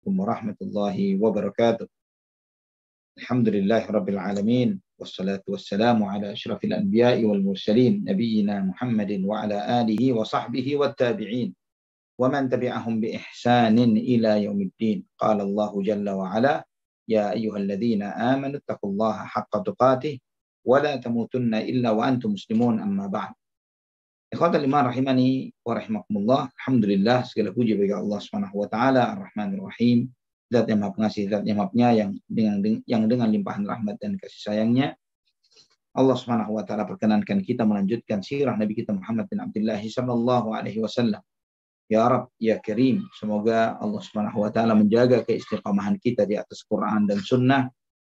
عليكم ورحمة الله وبركاته. الحمد لله رب العالمين والصلاة والسلام على أشرف الأنبياء والمرسلين نبينا محمد وعلى آله وصحبه والتابعين ومن تبعهم بإحسان إلى يوم الدين. قال الله جل وعلا: يا أيها الذين آمنوا اتقوا الله حق تقاته ولا تموتن إلا وأنتم مسلمون. أما بعد. Ikhwatal iman rahimani wa rahimakumullah. Alhamdulillah, segala puji bagi Allah Subhanahu wa taala Ar-Rahmanir Rahim, Zat yang Maha Pengasih, Zat yang Maha Penyayang, yang dengan limpahan rahmat dan kasih sayangnya Allah Subhanahu wa taala perkenankan kita melanjutkan sirah Nabi kita Muhammad bin Abdullah sallallahu alaihi wasallam. Ya Rabb, ya Karim, semoga Allah Subhanahu wa taala menjaga keistiqamahan kita di atas Quran dan Sunnah,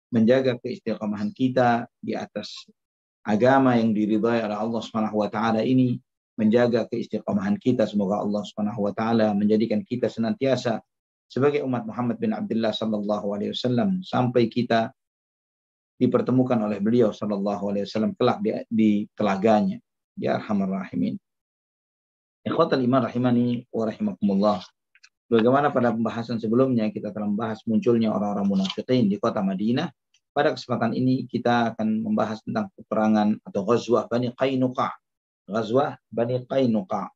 menjaga keistiqamahan kita di atas agama yang diridhai oleh Allah Subhanahu wa taala ini, menjaga keistiqamahan kita. Semoga Allah Subhanahu wa taala menjadikan kita senantiasa sebagai umat Muhammad bin Abdullah sallallahu alaihi wasallam sampai kita dipertemukan oleh beliau sallallahu alaihi wasallam kelak di telaganya. Ya Arhamar Rahimin. Ikhwatal iman rahimani wa rahimakumullah. Bagaimana pada pembahasan sebelumnya kita telah membahas munculnya orang-orang munafikin di kota Madinah. Pada kesempatan ini kita akan membahas tentang peperangan atau Ghazwah Bani Qainuqa. Ghazwah Bani Qainuqa.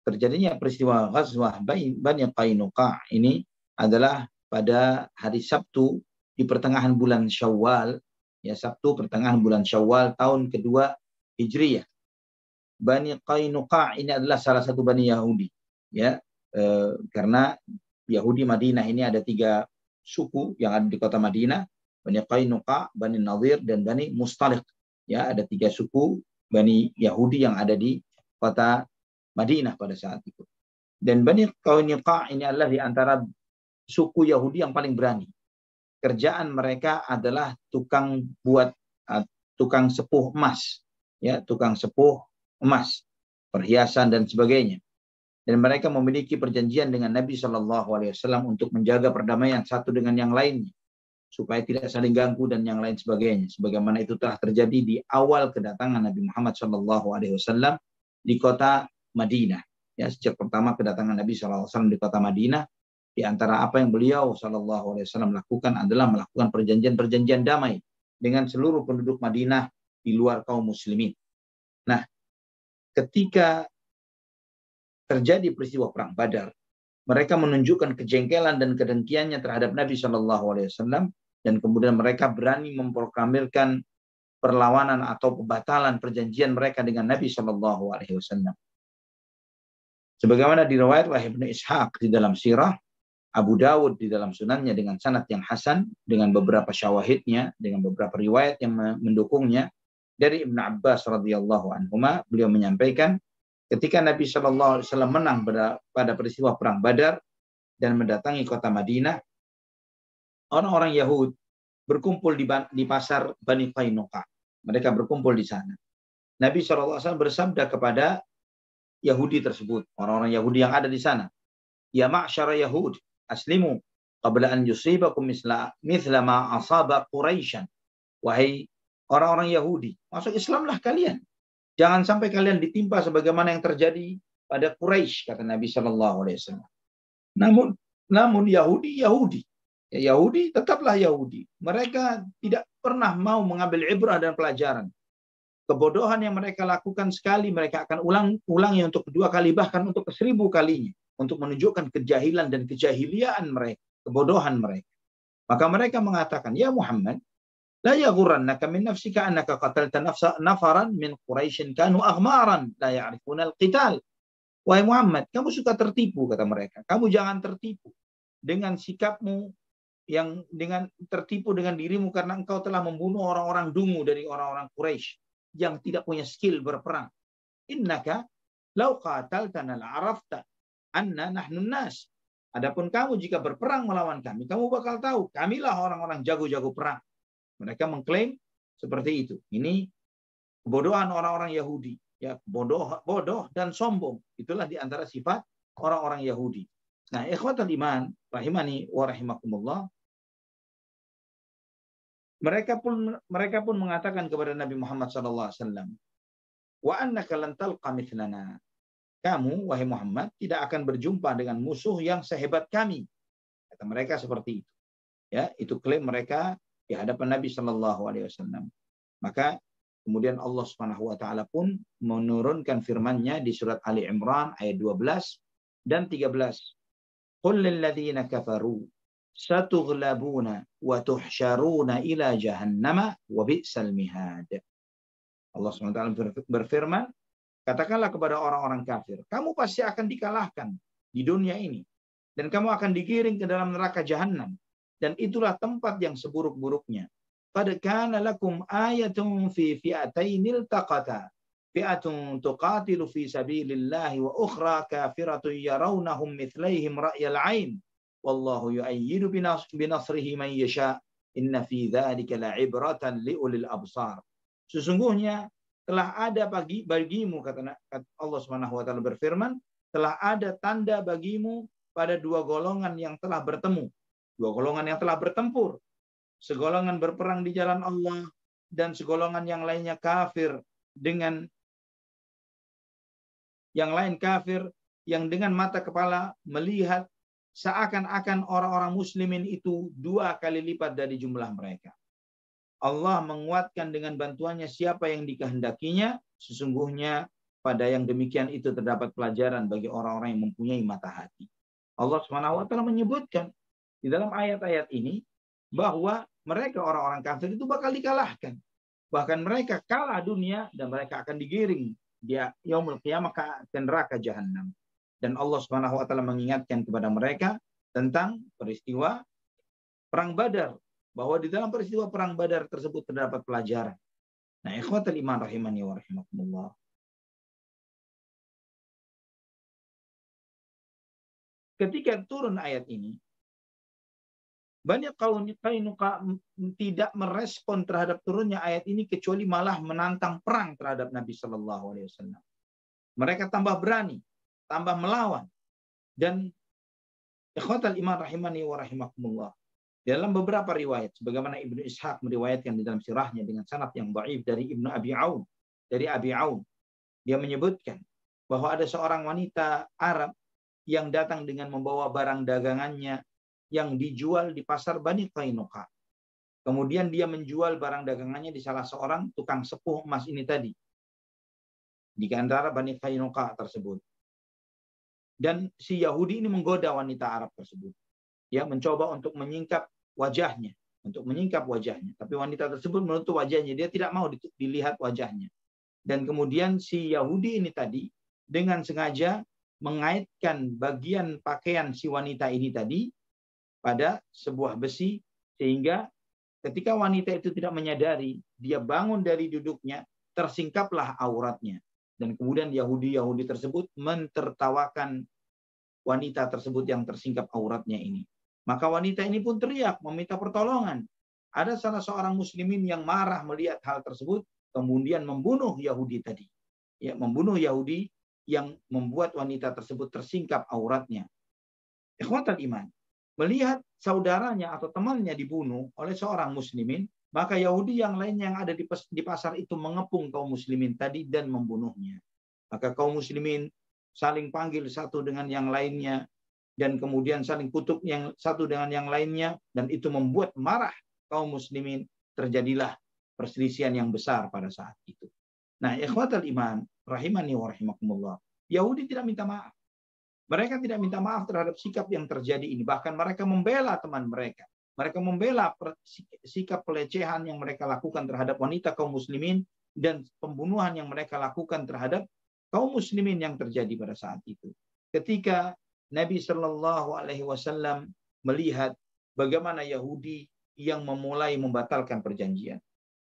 Terjadinya peristiwa Ghazwah Bani Qainuqa ini adalah pada hari Sabtu di pertengahan bulan Syawal, ya, Sabtu pertengahan bulan Syawal tahun kedua Hijriyah. Bani Qainuqa ini adalah salah satu Bani Yahudi, ya, karena Yahudi Madinah ini ada 3 suku yang ada di kota Madinah. Bani Qainuqa, Bani Nadir, dan Bani Mustaliq. Ya, ada 3 suku Bani Yahudi yang ada di kota Madinah pada saat itu. Dan Bani Qainuqa ini adalah di antara suku Yahudi yang paling berani. Kerjaan mereka adalah tukang sepuh emas, ya, tukang sepuh emas, perhiasan dan sebagainya. Dan mereka memiliki perjanjian dengan Nabi Shallallahu Alaihi Wasallam untuk menjaga perdamaian satu dengan yang lainnya, supaya tidak saling ganggu dan yang lain sebagainya. Sebagaimana itu telah terjadi di awal kedatangan Nabi Muhammad Shallallahu Alaihi Wasallam di kota Madinah. Ya, sejak pertama kedatangan Nabi Shallallahu Alaihi Wasallam di kota Madinah, di antara apa yang beliau Shallallahu Alaihi Wasallam lakukan adalah melakukan perjanjian-perjanjian damai dengan seluruh penduduk Madinah di luar kaum muslimin. Nah, ketika terjadi peristiwa perang Badar, mereka menunjukkan kejengkelan dan kedengkiannya terhadap Nabi Shallallahu Alaihi Wasallam, dan kemudian mereka berani memproklamirkan perlawanan atau pembatalan perjanjian mereka dengan Nabi Shallallahu Alaihi Wasallam. Sebagaimana diriwayatkan oleh Ibnu Ishaq di dalam sirah, Abu Dawud di dalam sunannya dengan sanad yang hasan, dengan beberapa syawahidnya, dengan beberapa riwayat yang mendukungnya, dari Ibnu Abbas radhiyallahu anhuma, beliau menyampaikan, ketika Nabi Shallallahu Alaihi Wasallam menang pada peristiwa perang Badar dan mendatangi kota Madinah, orang-orang Yahudi berkumpul di pasar Bani Qainuqa. Mereka berkumpul di sana. Nabi Shallallahu Alaihi Wasallam bersabda kepada Yahudi tersebut, orang-orang Yahudi yang ada di sana, ya ma'syara Yahud, aslimu qabla an yusibakum mithla ma asaba Quraisyan. Wahai orang-orang Yahudi, masuk Islamlah kalian. Jangan sampai kalian ditimpa sebagaimana yang terjadi pada Quraisy, kata Nabi Shallallahu Alaihi Wasallam. Namun Yahudi, ya, Yahudi tetaplah Yahudi. Mereka tidak pernah mau mengambil ibrah dan pelajaran. Kebodohan yang mereka lakukan sekali, mereka akan ulangi untuk kedua kali, bahkan untuk ke1000 kalinya, untuk menunjukkan kejahilan dan kejahiliaan mereka, kebodohan mereka. Maka mereka mengatakan, ya Muhammad, la yaghurrannaka min nafsika annaka qatalta nafaran min Quraisyin kanu aghmaran la ya'rifuna al-qital. Wahai Muhammad, kamu suka tertipu, kata mereka. Kamu jangan tertipu dengan sikapmu, yang dengan tertipu dengan dirimu karena engkau telah membunuh orang-orang dungu dari orang-orang Quraisy yang tidak punya skill berperang. Innaka law qataltana la'arafta anna nahnu nas. Adapun kamu jika berperang melawan kami, kamu bakal tahu kamilah orang-orang jago-jago perang. Mereka mengklaim seperti itu. Ini kebodohan orang-orang Yahudi, ya, bodoh dan sombong. Itulah di antara sifat orang-orang Yahudi. Nah, ikhwatal iman rahimani wa rahimakumullah, mereka pun mengatakan kepada Nabi Muhammad SAW, wa annaka lan talqa mithlana. Kamu, wahai Muhammad, tidak akan berjumpa dengan musuh yang sehebat kami. Kata mereka seperti itu. Ya, itu klaim mereka di hadapan Nabi Shallallahu Alaihi Wasallam. Maka kemudian Allah Subhanahu Wa Taala pun menurunkan firman-Nya di surat Ali Imran ayat 12 dan 13. Qul lil ladzina kafaru satughlabuna wa tuhsyaruna ila jahannama wa bi'sal mihad. Allah SWT berfirman, katakanlah kepada orang-orang kafir, kamu pasti akan dikalahkan di dunia ini dan kamu akan digiring ke dalam neraka jahanam, dan itulah tempat yang seburuk-buruknya. Qad kana lakum ayatun fi fi'atainil taqata fi'atun tuqatilu fi sabilillahi wa ukhra kafiratun yarawnahum mithlaihim ra'yal 'ain wallahu yu'ayyidu binasrihi man yasha inna fi dzalika la'ibratan liulil absar. Sesungguhnya telah ada bagimu, kata Allah Subhanahu wa taala berfirman, telah ada tanda bagimu pada dua golongan yang telah bertemu, dua golongan yang telah bertempur. Segolongan berperang di jalan Allah dan segolongan yang lainnya kafir dengan yang lain kafir yang dengan mata kepala melihat seakan-akan orang-orang muslimin itu dua kali lipat dari jumlah mereka. Allah menguatkan dengan bantuannya siapa yang dikehendakinya. Sesungguhnya pada yang demikian itu terdapat pelajaran bagi orang-orang yang mempunyai mata hati. Allah Subhanahu wa taala menyebutkan di dalam ayat-ayat ini bahwa mereka orang-orang kafir itu bakal dikalahkan. Bahkan mereka kalah dunia dan mereka akan digiring dia yaumul qiyamah ke neraka jahanam. Dan Allah Subhanahu wa taala mengingatkan kepada mereka tentang peristiwa perang Badar, bahwa di dalam peristiwa perang Badar tersebut terdapat pelajaran. Nah, ikhwatul iman rahimani wa rahimakumullah. Ketika turun ayat ini, banyak kaum Qainuqa tidak merespon terhadap turunnya ayat ini kecuali malah menantang perang terhadap Nabi Shallallahu Alaihi Wasallam. Mereka tambah berani, tambah melawan. Dan ikhwatul iman rahimani wa rahimakumullah, dalam beberapa riwayat, sebagaimana Ibnu Ishaq meriwayatkan di dalam sirahnya dengan sanad yang dhaif dari Ibnu Abi Aun, dari Abi Aun, dia menyebutkan bahwa ada seorang wanita Arab yang datang dengan membawa barang dagangannya yang dijual di pasar Bani Qainuqa. Kemudian dia menjual barang dagangannya di salah seorang tukang sepuh emas ini tadi, di antara Bani Qainuqa tersebut. Dan si Yahudi ini menggoda wanita Arab tersebut. Ya, mencoba untuk menyingkap wajahnya, tapi wanita tersebut menutup wajahnya, dia tidak mau dilihat wajahnya. Dan kemudian si Yahudi ini tadi dengan sengaja mengaitkan bagian pakaian si wanita ini tadi pada sebuah besi, sehingga ketika wanita itu tidak menyadari, dia bangun dari duduknya, tersingkaplah auratnya. Dan kemudian Yahudi tersebut mentertawakan wanita tersebut yang tersingkap auratnya ini. Maka wanita ini pun teriak meminta pertolongan. Ada salah seorang muslimin yang marah melihat hal tersebut, kemudian membunuh Yahudi tadi. Ya, membunuh Yahudi yang membuat wanita tersebut tersingkap auratnya. Ikhwatul iman, melihat saudaranya atau temannya dibunuh oleh seorang muslimin, maka Yahudi yang lainnya yang ada di pasar itu mengepung kaum muslimin tadi dan membunuhnya. Maka kaum muslimin saling panggil satu dengan yang lainnya, dan kemudian saling kutuk yang satu dengan yang lainnya, dan itu membuat marah kaum muslimin. Terjadilah perselisihan yang besar pada saat itu. Nah, ikhwatul iman rahimani wa rahimakumullah, Yahudi tidak minta maaf. Mereka tidak minta maaf terhadap sikap yang terjadi ini. Bahkan mereka membela teman mereka. Mereka membela sikap pelecehan yang mereka lakukan terhadap wanita kaum muslimin dan pembunuhan yang mereka lakukan terhadap kaum muslimin yang terjadi pada saat itu. Ketika Nabi Shallallahu Alaihi Wasallam melihat bagaimana Yahudi yang memulai membatalkan perjanjian,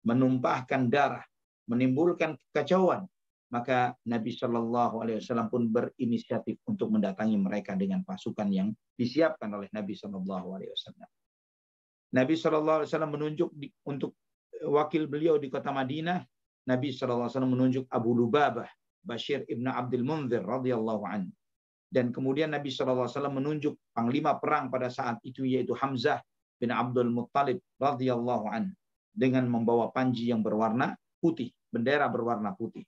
menumpahkan darah, menimbulkan kekacauan, maka Nabi Shallallahu Alaihi Wasallam pun berinisiatif untuk mendatangi mereka dengan pasukan yang disiapkan oleh Nabi Shallallahu Alaihi Wasallam. Nabi Shallallahu Alaihi Wasallam menunjuk untuk wakil beliau di kota Madinah. Nabi Shallallahu Alaihi Wasallam menunjuk Abu Lubabah Bashir ibn Abdul Munzir radhiyallahu anhu. Dan kemudian Nabi SAW menunjuk panglima perang pada saat itu, yaitu Hamzah bin Abdul Muttalib radhiyallahu anhu, dengan membawa panji yang berwarna putih, bendera berwarna putih.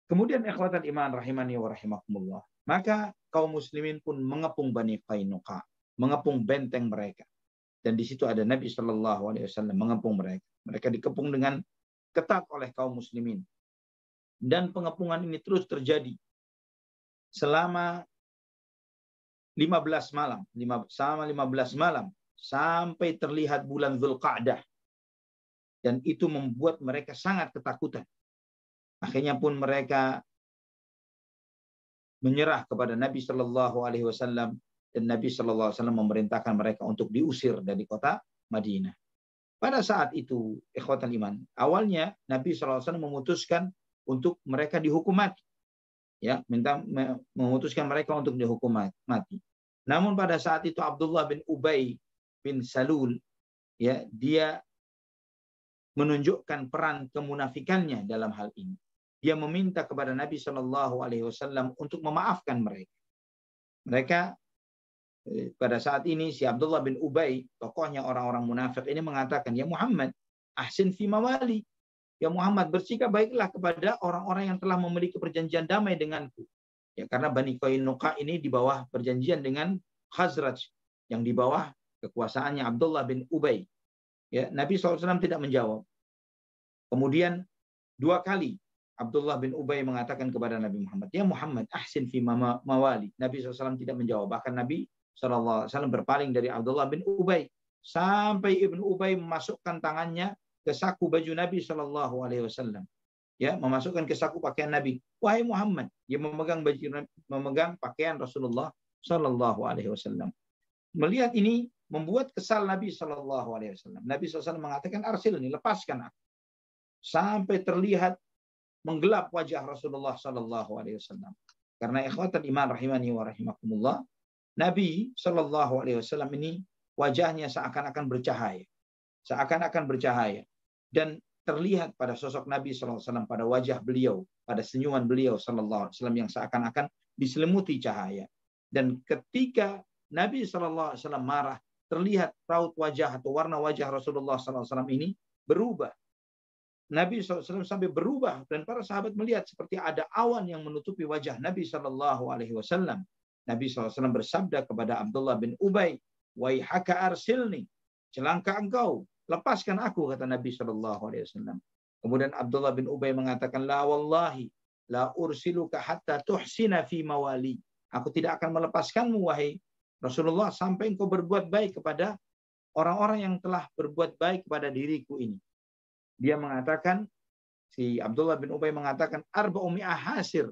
Kemudian ikhwatul iman rahimani wa rahimakumullah, maka kaum muslimin pun mengepung Bani Qainuqa. mengepung benteng mereka. Dan di situ ada Nabi Shallallahu Alaihi Wasallam mengepung mereka. Mereka dikepung dengan ketat oleh kaum muslimin. Dan pengepungan ini terus terjadi selama 15 malam. Selama 15 malam. Sampai terlihat bulan Dzulqa'dah. Dan itu membuat mereka sangat ketakutan. Akhirnya pun mereka menyerah kepada Nabi Shallallahu Alaihi Wasallam. Dan Nabi Shallallahu Alaihi Wasallam memerintahkan mereka untuk diusir dari kota Madinah. Pada saat itu, ikhwatal iman, awalnya Nabi Shallallahu Alaihi Wasallam memutuskan untuk mereka dihukum mati. Ya, memutuskan mereka untuk dihukum mati. Namun pada saat itu Abdullah bin Ubay bin Salul, ya, dia menunjukkan peran kemunafikannya dalam hal ini. Dia meminta kepada Nabi Shallallahu Alaihi Wasallam untuk memaafkan mereka. Mereka pada saat ini si Abdullah bin Ubay, tokohnya orang-orang munafik ini mengatakan, ya Muhammad, ahsin fi mawali. Ya Muhammad, bersikap baiklah kepada orang-orang yang telah memiliki perjanjian damai denganku. Ya, karena Bani Qainuqa ini di bawah perjanjian dengan Khazraj, yang di bawah kekuasaannya Abdullah bin Ubay. Ya, Nabi SAW tidak menjawab. Kemudian 2 kali Abdullah bin Ubay mengatakan kepada Nabi Muhammad, ya Muhammad, ahsin fi mawali. Nabi SAW tidak menjawab. Bahkan Nabi SAW berpaling dari Abdullah bin Ubay. Sampai Ibnu Ubay memasukkan tangannya ke saku baju Nabi Shallallahu Alaihi Wasallam, ya, memasukkan ke saku pakaian Nabi. Wahai Muhammad, dia memegang pakaian Rasulullah Shallallahu Alaihi Wasallam. Melihat ini membuat kesal Nabi Shallallahu Alaihi Wasallam. Nabi SAW mengatakan, arsilni, lepaskan aku. Sampai terlihat menggelap wajah Rasulullah Shallallahu Alaihi Wasallam. Karena ikhwatul iman rahimani wa rahimakumullah, Nabi Shallallahu Alaihi Wasallam ini wajahnya seakan-akan bercahaya. Seakan-akan bercahaya. Dan terlihat pada sosok Nabi Shallallahu Alaihi Wasallam, pada wajah beliau, pada senyuman beliau Shallallahu Alaihi Wasallam yang seakan-akan diselimuti cahaya. Dan ketika Nabi Shallallahu Alaihi Wasallam marah, terlihat raut wajah atau warna wajah Rasulullah Shallallahu Alaihi Wasallam ini berubah. Nabi SAW sampai berubah dan para sahabat melihat seperti ada awan yang menutupi wajah Nabi Shallallahu Alaihi Wasallam. Nabi SAW bersabda kepada Abdullah bin Ubay, waihaka arsilni, celaka engkau, lepaskan aku, kata Nabi Shallallahu Alaihi Wasallam. Kemudian Abdullah bin Ubay mengatakan, la wallahi la ursiluka hatta tuhsina fi mawali. Aku tidak akan melepaskanmu wahai Rasulullah sampai engkau berbuat baik kepada orang-orang yang telah berbuat baik kepada diriku ini. Dia mengatakan, si Abdullah bin Ubay mengatakan, arba'umi'ah hasir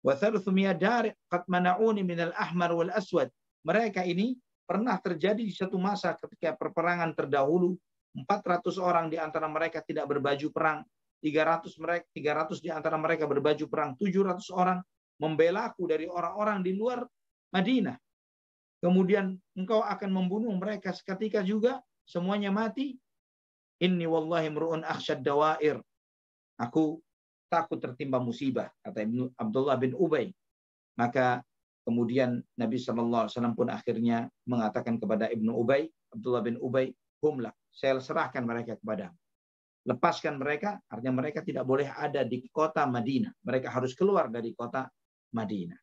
wa thaluthumiyah dari' qad mana'uni minal ahmar wal aswad. Mereka ini pernah terjadi di satu masa ketika perperangan terdahulu, 400 orang di antara mereka tidak berbaju perang, 300 di antara mereka berbaju perang, 700 orang membelaku dari orang-orang di luar Madinah. Kemudian engkau akan membunuh mereka seketika juga, semuanya mati. Inni wallahi mru'un akhsyad dawair. Aku takut tertimpa musibah, kata Abdullah bin Ubay. Maka kemudian Nabi SAW pun akhirnya mengatakan kepada Ibnu Ubay, Abdullah bin Ubay, humlah, saya serahkan mereka kepadamu. Lepaskan mereka, artinya mereka tidak boleh ada di kota Madinah. Mereka harus keluar dari kota Madinah.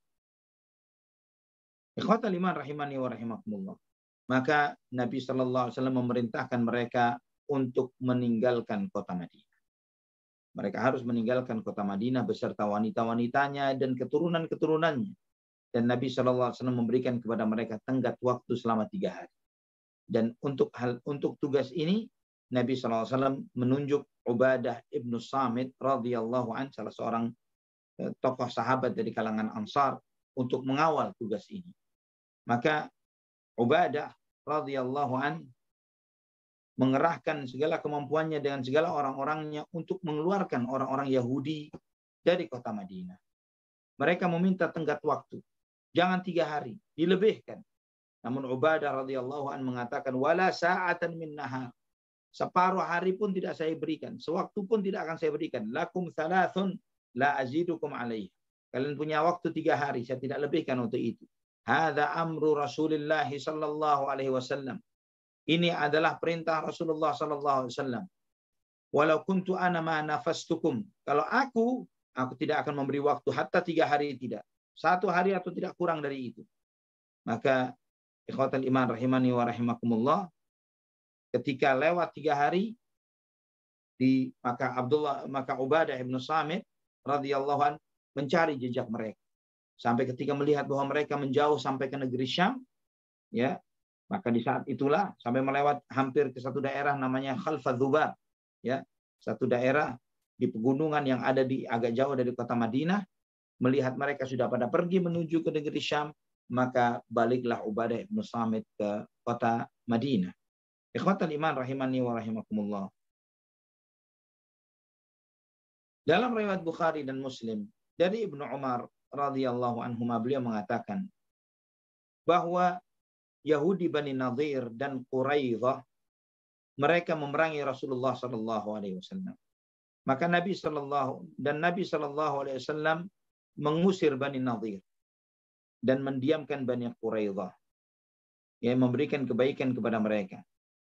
Ikhwatal iman rahimani wa rahimakumullah. Maka Nabi SAW memerintahkan mereka untuk meninggalkan kota Madinah. Mereka harus meninggalkan kota Madinah beserta wanita-wanitanya dan keturunan-keturunannya. Dan Nabi SAW memberikan kepada mereka tenggat waktu selama 3 hari. Dan untuk tugas ini, Nabi SAW menunjuk Ubadah ibnu Samit radhiyallahu an, salah seorang tokoh sahabat dari kalangan Ansar, untuk mengawal tugas ini. Maka Ubadah radhiyallahu an mengerahkan segala kemampuannya dengan segala orang-orangnya untuk mengeluarkan orang-orang Yahudi dari kota Madinah. Mereka meminta tenggat waktu. Jangan 3 hari, dilebihkan. Namun Ubadah radhiyallahu an mengatakan, wala sa'atan min nahar. Separuh hari pun tidak saya berikan. Sewaktu pun tidak akan saya berikan. Lakum thalathun la azidukum alaih. Kalian punya waktu 3 hari, saya tidak lebihkan untuk itu. Hadza amru Rasulullah sallallahu alaihi wasallam. Ini adalah perintah Rasulullah sallallahu alaihi wasallam. Walau kuntu ana ma nafastukum. Kalau aku tidak akan memberi waktu hatta 3 hari tidak. 1 hari atau tidak kurang dari itu. Maka Ikhwatal iman rahimani wa rahimakumullah, ketika lewat 3 hari maka Ubadah bin Samit radhiyallahu an mencari jejak mereka. Sampai ketika melihat bahwa mereka menjauh sampai ke negeri Syam, ya, maka di saat itulah sampai melewat hampir ke satu daerah namanya Khalfadzuba, ya, satu daerah di pegunungan yang ada di agak jauh dari kota Madinah. Melihat mereka sudah pada pergi menuju ke negeri Syam, maka baliklah Ubadah bin Samit ke kota Madinah. Ikhwatal iman rahimani wa rahimakumullah. Dalam riwayat Bukhari dan Muslim dari Ibnu Umar radhiyallahu anhuma, beliau mengatakan bahwa Yahudi Bani Nadir dan Quraidah mereka memerangi Rasulullah sallallahu alaihi wasallam. Maka Nabi sallallahu alaihi wasallam mengusir Bani Nadir dan mendiamkan Bani Quraidah, ya, memberikan kebaikan kepada mereka.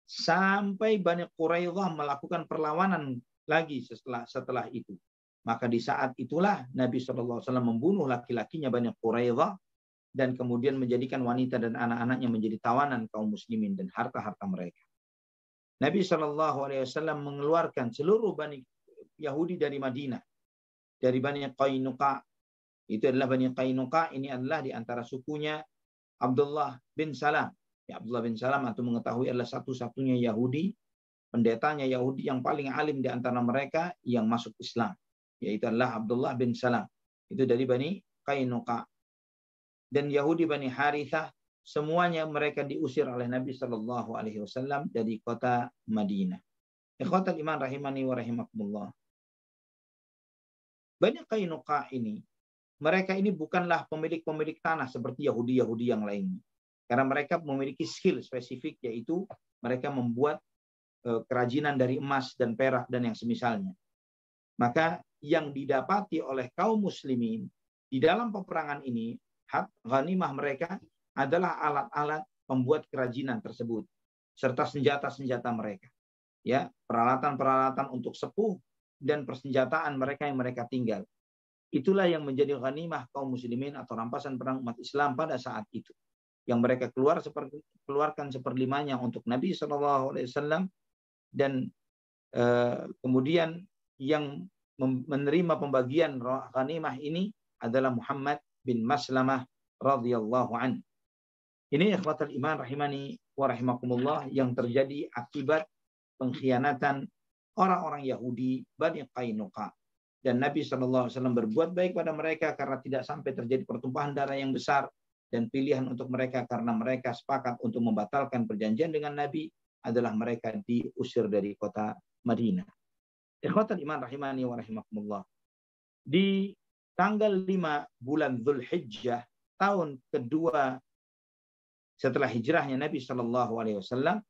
Sampai Bani Quraidah melakukan perlawanan lagi setelah itu. Maka di saat itulah Nabi SAW membunuh laki-lakinya Bani Quraidah dan kemudian menjadikan wanita dan anak-anaknya menjadi tawanan kaum muslimin dan harta-harta mereka. Nabi SAW mengeluarkan seluruh Bani Yahudi dari Madinah, dari Bani Qainuqa. Itu adalah Bani Qainuqa, ini adalah di antara sukunya Abdullah bin Salam. Ya, Abdullah bin Salam atau mengetahui adalah satu-satunya Yahudi, pendetanya Yahudi yang paling alim di antara mereka yang masuk Islam, yaitu adalah Abdullah bin Salam. Itu dari Bani Qainuqa. Dan Yahudi Bani Harithah, semuanya mereka diusir oleh Nabi Shallallahu Alaihi Wasallam dari kota Madinah. Ikhwatal iman rahimani wa rahimakumullah. Bani Qainuqa ini, mereka ini bukanlah pemilik tanah seperti Yahudi-Yahudi yang lainnya. Karena mereka memiliki skill spesifik, yaitu mereka membuat kerajinan dari emas dan perak dan yang semisalnya. Maka yang didapati oleh kaum muslimin di dalam peperangan ini, ghanimah mereka adalah alat-alat pembuat kerajinan tersebut serta senjata-senjata mereka. Ya, peralatan-peralatan untuk sepuh dan persenjataan mereka yang mereka tinggal. Itulah yang menjadi ghanimah kaum muslimin atau rampasan perang umat Islam pada saat itu. Yang mereka keluarkan seperlimanya untuk Nabi SAW, dan kemudian yang menerima pembagian ghanimah ini adalah Muhammad bin Maslamah radhiyallahu an. Ini ikhwatal iman rahimani wa rahimakumullah yang terjadi akibat pengkhianatan orang-orang Yahudi Bani Qainuqa. Dan Nabi SAW berbuat baik pada mereka karena tidak sampai terjadi pertumpahan darah yang besar, dan pilihan untuk mereka karena mereka sepakat untuk membatalkan perjanjian dengan Nabi adalah mereka diusir dari kota Madinah. Ikhwatal iman rahimani wa rahimakumullah. Di tanggal 5 bulan Dzulhijjah tahun kedua setelah hijrahnya Nabi SAW,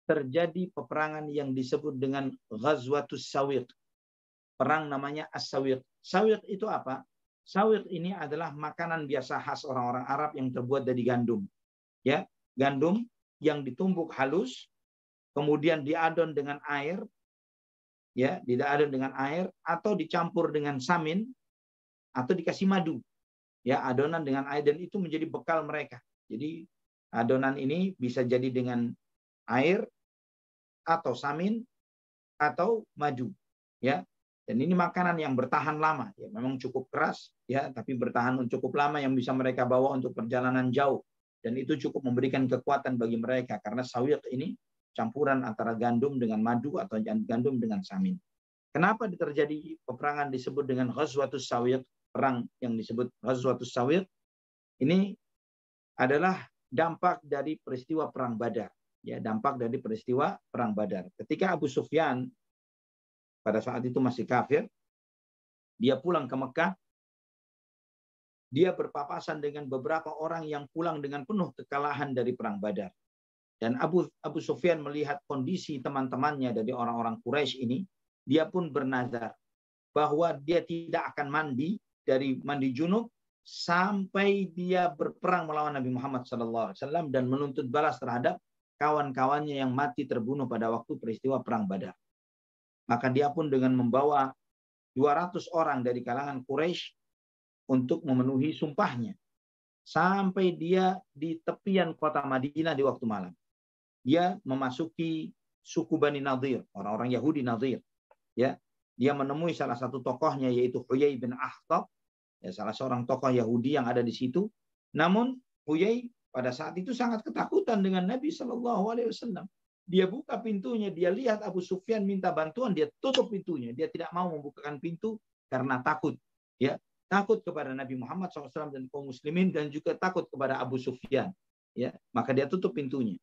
terjadi peperangan yang disebut dengan Ghazwatus Sawiq. Perang namanya As-Sawiq. Sawiq itu apa? Sawiq ini adalah makanan biasa khas orang-orang Arab yang terbuat dari gandum. Ya, gandum yang ditumbuk halus, kemudian diadon dengan air, ya, diadon dengan air atau dicampur dengan samin atau dikasih madu. Ya, adonan dengan air, dan itu menjadi bekal mereka. Jadi adonan ini bisa jadi dengan air atau samin atau madu, ya. Dan ini makanan yang bertahan lama, ya, memang cukup keras, ya, tapi bertahan cukup lama yang bisa mereka bawa untuk perjalanan jauh. Dan itu cukup memberikan kekuatan bagi mereka karena sawiq ini campuran antara gandum dengan madu atau gandum dengan samin. Kenapa terjadi peperangan disebut dengan Ghazwatus Sawiq? Perang yang disebut Ghazwatus Sawiq ini adalah dampak dari peristiwa perang Badar. Ya, dampak dari peristiwa perang Badar. Ketika Abu Sufyan pada saat itu masih kafir, dia pulang ke Mekah, dia berpapasan dengan beberapa orang yang pulang dengan penuh kekalahan dari perang Badar. Dan Abu Sufyan melihat kondisi teman-temannya dari orang-orang Quraisy ini, dia pun bernazar bahwa dia tidak akan mandi dari mandi junub sampai dia berperang melawan Nabi Muhammad SAW dan menuntut balas terhadap kawan-kawannya yang mati terbunuh pada waktu peristiwa perang Badar. Maka dia pun dengan membawa 200 orang dari kalangan Quraisy untuk memenuhi sumpahnya. sampai dia di tepian kota Madinah di waktu malam. Dia memasuki suku Bani Nadir, orang-orang Yahudi Nadir. Ya, dia menemui salah satu tokohnya yaitu Huyai bin Akhtab, ya, salah seorang tokoh Yahudi yang ada di situ. Namun Huyai pada saat itu sangat ketakutan dengan Nabi Shallallahu Alaihi Wasallam. Dia buka pintunya, dia lihat Abu Sufyan minta bantuan, dia tutup pintunya. Dia tidak mau membukakan pintu karena takut. Ya, takut kepada Nabi Muhammad SAW dan kaum muslimin, dan juga takut kepada Abu Sufyan. Ya, maka dia tutup pintunya.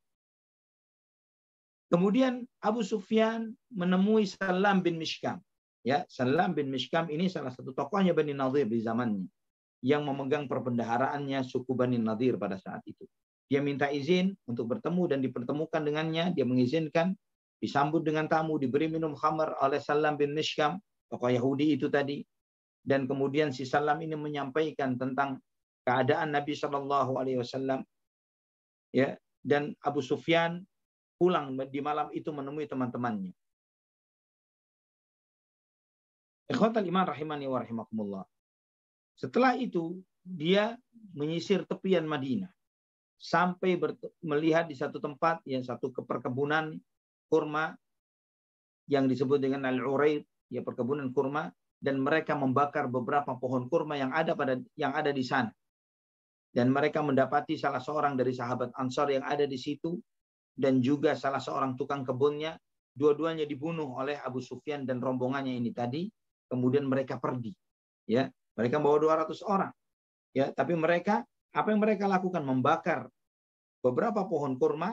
Kemudian Abu Sufyan menemui Salam bin Mishkam. Ya, Salam bin Mishkam ini salah satu tokohnya Bani Nadir di zamannya, yang memegang perbendaharaannya suku Bani Nadir pada saat itu. Dia minta izin untuk bertemu dan dipertemukan dengannya. Dia mengizinkan, disambut dengan tamu, diberi minum khamar oleh Salam bin Mishkam, tokoh Yahudi itu tadi. Dan kemudian si Salam ini menyampaikan tentang keadaan Nabi Shallallahu Alaihi Wasallam. Ya, dan Abu Sufyan pulang di malam itu menemui teman-temannya. Ikhwatal iman rahimani wa rahimakumullah. Setelah itu dia menyisir tepian Madinah sampai melihat di satu tempat, yang satu perkebunan kurma yang disebut dengan Al-Uraid, ya, perkebunan kurma, dan mereka membakar beberapa pohon kurma yang ada di sana. Dan mereka mendapati salah seorang dari sahabat Ansar yang ada di situ, dan juga salah seorang tukang kebunnya. Dua-duanya dibunuh oleh Abu Sufyan dan rombongannya ini tadi. Kemudian mereka pergi. Ya, mereka bawa 200 orang. Ya, tapi mereka, apa yang mereka lakukan? Membakar beberapa pohon kurma,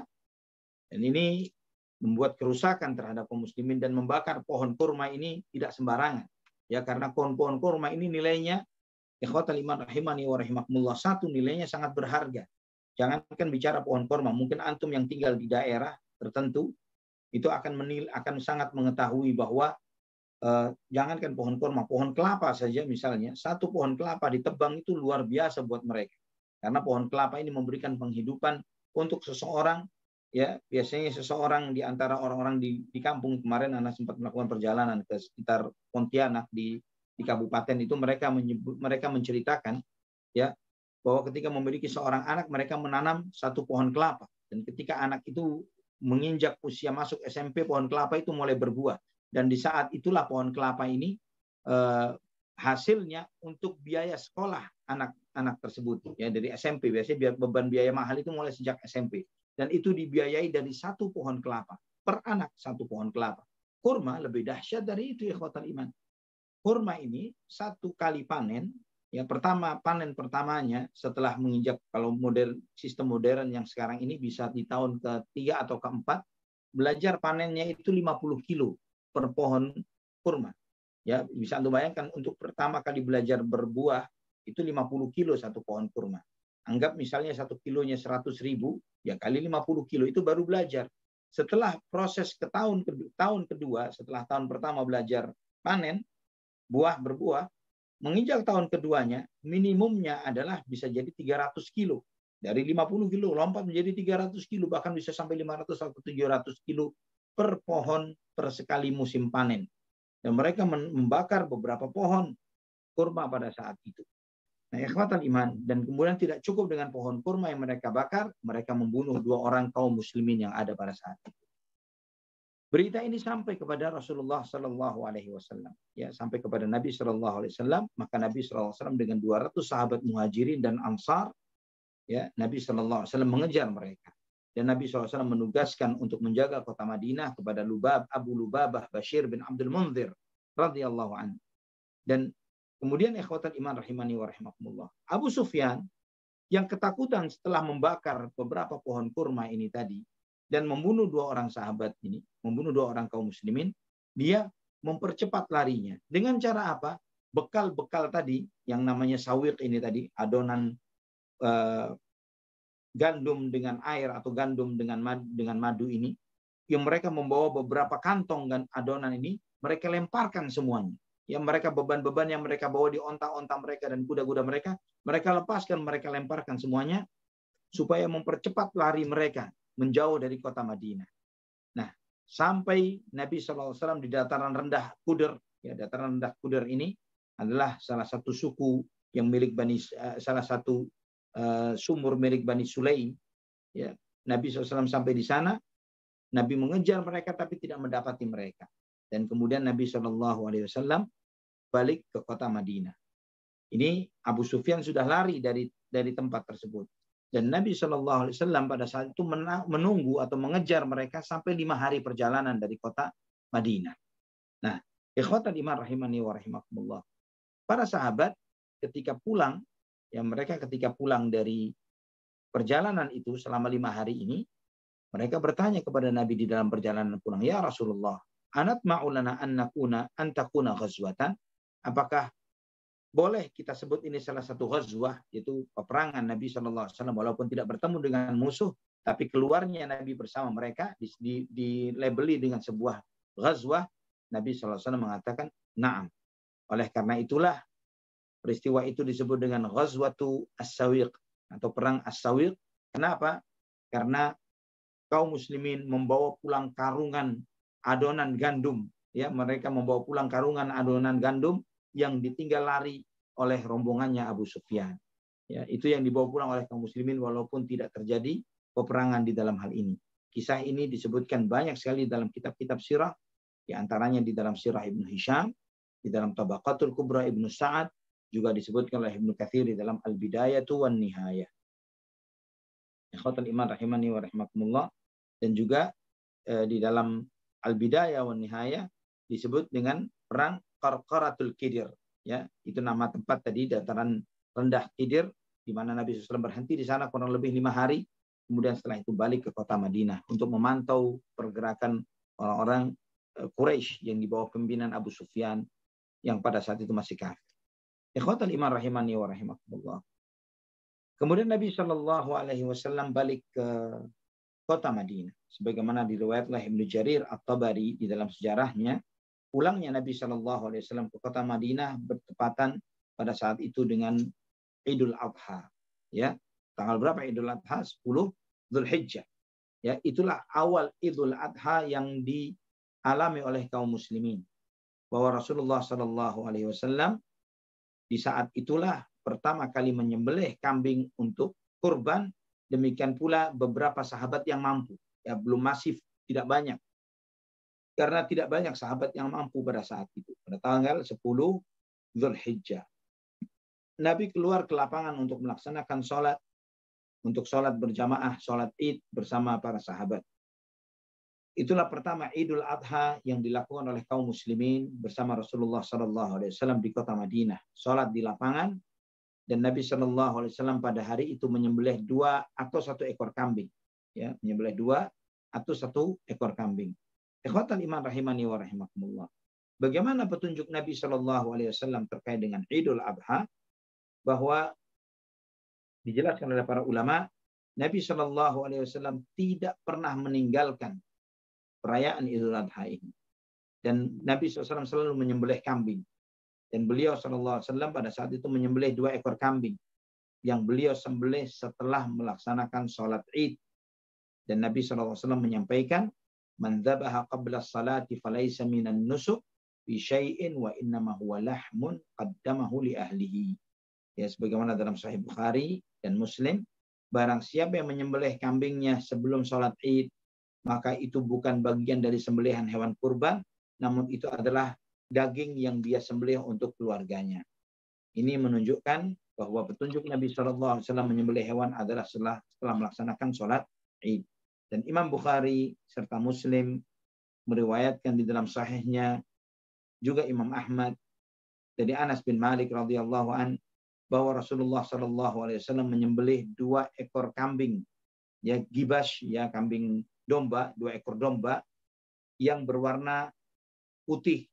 dan ini membuat kerusakan terhadap kaum muslimin. Dan membakar pohon kurma ini tidak sembarangan. Ya, karena pohon-pohon kurma ini nilainya, ikhwatal iman rahimani wa rahimakumullah, satu, nilainya sangat berharga. Jangankan bicara pohon kurma, mungkin antum yang tinggal di daerah tertentu itu akan sangat mengetahui bahwa jangankan pohon kurma, pohon kelapa saja misalnya, satu pohon kelapa ditebang itu luar biasa buat mereka. Karena pohon kelapa ini memberikan penghidupan untuk seseorang. Ya, biasanya seseorang di antara orang-orang di kampung, kemarin Anda sempat melakukan perjalanan ke sekitar Pontianak di kabupaten itu, mereka menceritakan, ya, bahwa ketika memiliki seorang anak, mereka menanam satu pohon kelapa, dan ketika anak itu menginjak usia masuk SMP, pohon kelapa itu mulai berbuah, dan di saat itulah pohon kelapa ini hasilnya untuk biaya sekolah anak-anak tersebut, ya, dari SMP. Biasanya beban biaya mahal itu mulai sejak SMP, dan itu dibiayai dari satu pohon kelapa per anak, satu pohon kelapa. Kurma lebih dahsyat dari itu, ikhwatal iman. Kurma ini satu kali panen, ya, panen pertamanya setelah menginjak, kalau sistem modern yang sekarang ini bisa di tahun ke-3 atau ke-4, belajar panennya itu 50 kilo per pohon kurma. Ya, bisa Anda bayangkan, untuk pertama kali belajar berbuah itu 50 kilo satu pohon kurma. Anggap misalnya 1 kilonya 100.000, ya kali 50 kilo itu baru belajar. Setelah proses ke tahun kedua, setelah tahun pertama belajar panen, berbuah, menginjak tahun keduanya, minimumnya adalah bisa jadi 300 kilo. Dari 50 kilo lompat menjadi 300 kilo, bahkan bisa sampai 500 atau 700 kilo per pohon per sekali musim panen. Dan mereka membakar beberapa pohon kurma pada saat itu. Nah, ikhwatal iman, dan kemudian tidak cukup dengan pohon kurma yang mereka bakar, mereka membunuh 2 orang kaum muslimin yang ada pada saat itu. Berita ini sampai kepada Rasulullah Sallallahu Alaihi Wasallam, ya, sampai kepada Nabi Sallallahu Alaihi Wasallam. Maka Nabi Sallallahu Alaihi Wasallam dengan 200 sahabat muhajirin dan ansar, ya, Nabi Sallallahu Alaihi Wasallam mengejar mereka. Dan Nabi Sallallahu Alaihi Wasallam menugaskan untuk menjaga kota Madinah kepada Abu Lubabah Bashir bin Abdul Munzir radhiyallahu anhu. Dan kemudian ikhwatal iman rahimani wa rahimakumullah, Abu Sufyan yang ketakutan setelah membakar beberapa pohon kurma ini tadi dan membunuh 2 orang sahabat ini, membunuh 2 orang kaum muslimin, dia mempercepat larinya. Dengan cara apa? Bekal-bekal tadi yang namanya sawiq ini tadi, adonan gandum dengan air atau gandum dengan madu ini, yang mereka membawa beberapa kantong dan adonan ini, mereka lemparkan semuanya. Ya, mereka beban-beban yang mereka bawa di onta-onta mereka dan kuda-kuda mereka lepaskan, mereka lemparkan semuanya supaya mempercepat lari mereka menjauh dari kota Madinah. Nah, sampai Nabi SAW di dataran rendah Kudur. Ya, dataran rendah Kudur ini adalah salah satu suku yang milik salah satu sumur milik Bani Sulaim. Ya, Nabi SAW sampai di sana, Nabi mengejar mereka tapi tidak mendapati mereka. Dan kemudian Nabi SAW balik ke kota Madinah. Ini Abu Sufyan sudah lari dari tempat tersebut. Dan Nabi SAW pada saat itu menunggu atau mengejar mereka sampai 5 hari perjalanan dari kota Madinah. Nah, ikhwatal iman rahimani wa rahimakumullah. Para sahabat ketika pulang, ya mereka ketika pulang dari perjalanan itu selama 5 hari ini, mereka bertanya kepada Nabi di dalam perjalanan pulang, ya Rasulullah, anat ma'ulana an takuna ghazwatan? Apakah boleh kita sebut ini salah satu ghazwah, yaitu peperangan Nabi SAW, walaupun tidak bertemu dengan musuh, tapi keluarnya Nabi bersama mereka dilabeli dengan sebuah ghazwah. Nabi SAW mengatakan, na'am. Oleh karena itulah peristiwa itu disebut dengan ghazwatu as-sawiq atau perang as-sawiq. Kenapa? Karena kaum muslimin membawa pulang karungan adonan gandum. Ya, mereka membawa pulang karungan adonan gandum yang ditinggal lari oleh rombongannya Abu Sufyan. Ya, itu yang dibawa pulang oleh kaum muslimin walaupun tidak terjadi peperangan di dalam hal ini. Kisah ini disebutkan banyak sekali dalam kitab-kitab sirah, di antaranya di dalam sirah Ibnu Hisham, di dalam Tabaqatul Kubra Ibnu Sa'ad, juga disebutkan oleh Ibnu Katsir di dalam Al-Bidayatu wan Nihayah. Ikhwatul iman rahimani wa rahimakumullah. Dan juga di dalam Al-Bidayah wan Nihayah disebut dengan perang Qarqaratul Qidir. Ya, itu nama tempat tadi, dataran rendah Qidir, di mana Nabi SAW berhenti di sana kurang lebih 5 hari. Kemudian setelah itu balik ke kota Madinah untuk memantau pergerakan orang-orang Quraisy yang di bawah pimpinan Abu Sufyan yang pada saat itu masih kafir. Ikhwatal iman rahimani wa rahimakumullah. Kemudian Nabi SAW balik ke kota Madinah. Sebagaimana diriwayatkan Ibnu Jarir At-Tabari di dalam sejarahnya, pulangnya Nabi SAW ke kota Madinah bertepatan pada saat itu dengan Idul Adha. Ya, tanggal berapa Idul Adha? 10 Dzulhijjah. Ya, itulah awal Idul Adha yang dialami oleh kaum muslimin. Bahwa Rasulullah SAW di saat itulah pertama kali menyembelih kambing untuk kurban. Demikian pula beberapa sahabat yang mampu. Ya, belum masif, tidak banyak. Karena tidak banyak sahabat yang mampu pada saat itu. Pada tanggal 10 Dzulhijjah. Nabi keluar ke lapangan untuk melaksanakan sholat. Untuk sholat berjamaah, sholat id bersama para sahabat. Itulah pertama Idul Adha yang dilakukan oleh kaum muslimin bersama Rasulullah SAW di kota Madinah. Sholat di lapangan. Dan Nabi SAW pada hari itu menyembelih 2 atau 1 ekor kambing. Ya, menyembelih 2 atau 1 ekor kambing. Ikhwatal iman rahimani wa rahimakumullah. Bagaimana petunjuk Nabi SAW terkait dengan Idul Adha? Bahwa dijelaskan oleh para ulama, Nabi SAW tidak pernah meninggalkan perayaan Idul Adha ini. Dan Nabi SAW selalu menyembelih kambing. Dan beliau SAW pada saat itu menyembelih 2 ekor kambing yang beliau sembelih setelah melaksanakan sholat id. Dan Nabi SAW menyampaikan, man dzabaha qabla salati falaysa minan nusuk bi syai'in wa innama huwa lahmun qaddamahu li ahlihi. Ya, sebagaimana dalam Sahih Bukhari dan Muslim, barang siapa yang menyembelih kambingnya sebelum sholat id, maka itu bukan bagian dari sembelihan hewan kurban, namun itu adalah daging yang dia sembelih untuk keluarganya. Ini menunjukkan bahwa petunjuk Nabi SAW menyembelih hewan adalah setelah melaksanakan sholat id. Dan Imam Bukhari serta Muslim meriwayatkan di dalam sahihnya, juga Imam Ahmad dari Anas bin Malik radhiyallahu an, bahwa Rasulullah SAW menyembelih 2 ekor kambing, ya gibas, ya kambing domba, 2 ekor domba yang berwarna putih,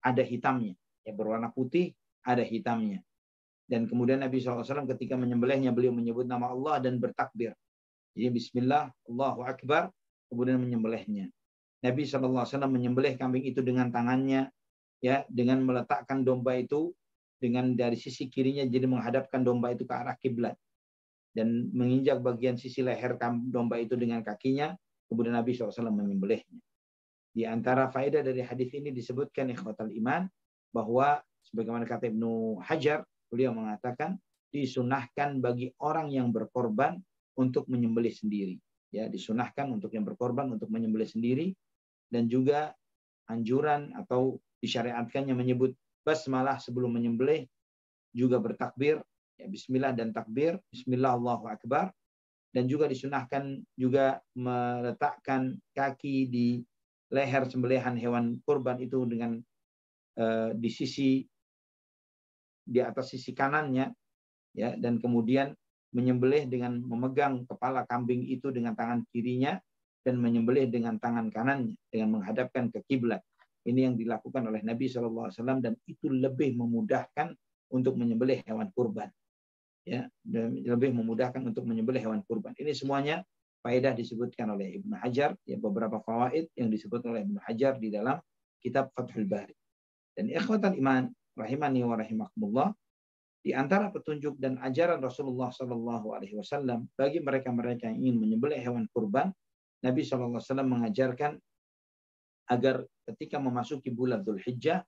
ada hitamnya. Ya, berwarna putih, ada hitamnya. Dan kemudian Nabi SAW ketika menyembelihnya, beliau menyebut nama Allah dan bertakbir. Jadi bismillah, Allahu Akbar, kemudian menyembelihnya. Nabi SAW menyembelih kambing itu dengan tangannya, ya, dengan meletakkan domba itu dengan dari sisi kirinya, jadi menghadapkan domba itu ke arah kiblat. Dan menginjak bagian sisi leher domba itu dengan kakinya, kemudian Nabi SAW menyembelihnya. Di antara faedah dari hadis ini disebutkan ikhwatal iman, bahwa sebagaimana kata Ibnu Hajar, beliau mengatakan disunahkan bagi orang yang berkorban untuk menyembelih sendiri. Ya, disunahkan untuk yang berkorban untuk menyembelih sendiri, dan juga anjuran atau disyariatkannya menyebut basmalah sebelum menyembelih, juga bertakbir, ya, bismillah dan takbir, bismillah Allahu akbar, dan juga disunahkan juga meletakkan kaki di leher sembelihan hewan kurban itu dengan di atas sisi kanannya, ya, dan kemudian menyembelih dengan memegang kepala kambing itu dengan tangan kirinya dan menyembelih dengan tangan kanannya dengan menghadapkan ke kiblat. Ini yang dilakukan oleh Nabi SAW, dan itu lebih memudahkan untuk menyembelih hewan kurban. Ya, dan lebih memudahkan untuk menyembelih hewan kurban. Ini semuanya faedah disebutkan oleh Ibnu Hajar, ya, beberapa fawaid yang disebut oleh Ibnu Hajar di dalam kitab Fathul Bari. Dan ikhwatan iman rahimani wa rahimakumullah, di antara petunjuk dan ajaran Rasulullah SAW bagi mereka-mereka yang ingin menyembelih hewan kurban, Nabi SAW mengajarkan agar ketika memasuki bulan Dzulhijjah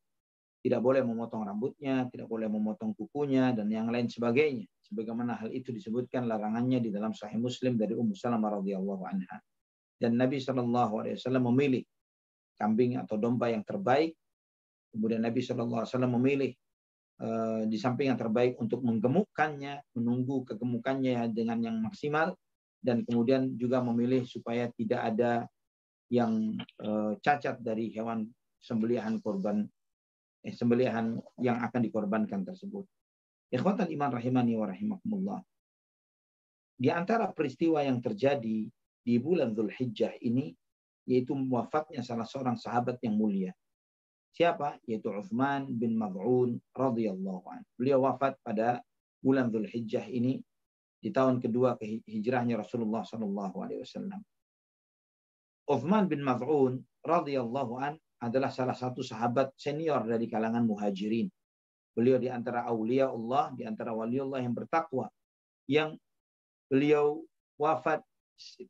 tidak boleh memotong rambutnya, tidak boleh memotong kukunya, dan yang lain sebagainya. Sebagaimana hal itu disebutkan larangannya di dalam Sahih Muslim dari Ummu Salamah radhiyallahu anha. Dan Nabi SAW memilih kambing atau domba yang terbaik. Kemudian Nabi SAW memilih di samping yang terbaik untuk menggemukkannya, menunggu kegemukannya dengan yang maksimal, dan kemudian juga memilih supaya tidak ada yang cacat dari hewan sembelihan yang akan dikorbankan tersebut. Ikhwatan iman rahimani wa rahimakumullah. Di antara peristiwa yang terjadi di bulan Dzulhijjah ini, yaitu wafatnya salah seorang sahabat yang mulia. Siapa? Yaitu Utsman bin Maz'un radhiyallahu anhu. Beliau wafat pada bulan Dzulhijjah ini di tahun kedua hijrahnya Rasulullah SAW. Utsman bin Maz'un radhiyallahu anhu adalah salah satu sahabat senior dari kalangan muhajirin. Beliau di antara aulia Allah, di antara waliullah yang bertakwa, yang beliau wafat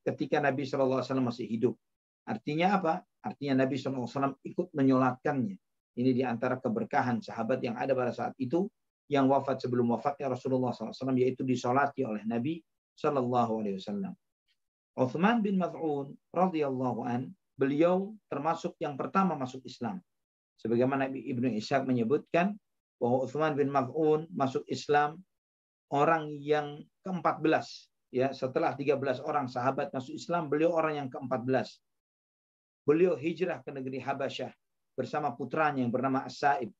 ketika Nabi SAW masih hidup. Artinya apa? Artinya Nabi SAW ikut menyolatkannya. Ini di antara keberkahan sahabat yang ada pada saat itu, yang wafat sebelum wafatnya Rasulullah SAW, yaitu disolati oleh Nabi SAW. Utsman bin Maz'un radhiyallahu an, beliau termasuk yang pertama masuk Islam. Sebagaimana Ibnu Ishaq menyebutkan bahwa Utsman bin Maz'un masuk Islam orang yang ke-14. Ya, setelah 13 orang sahabat masuk Islam, beliau orang yang ke-14. Beliau hijrah ke negeri Habasyah bersama putranya yang bernama As-Sa'ib.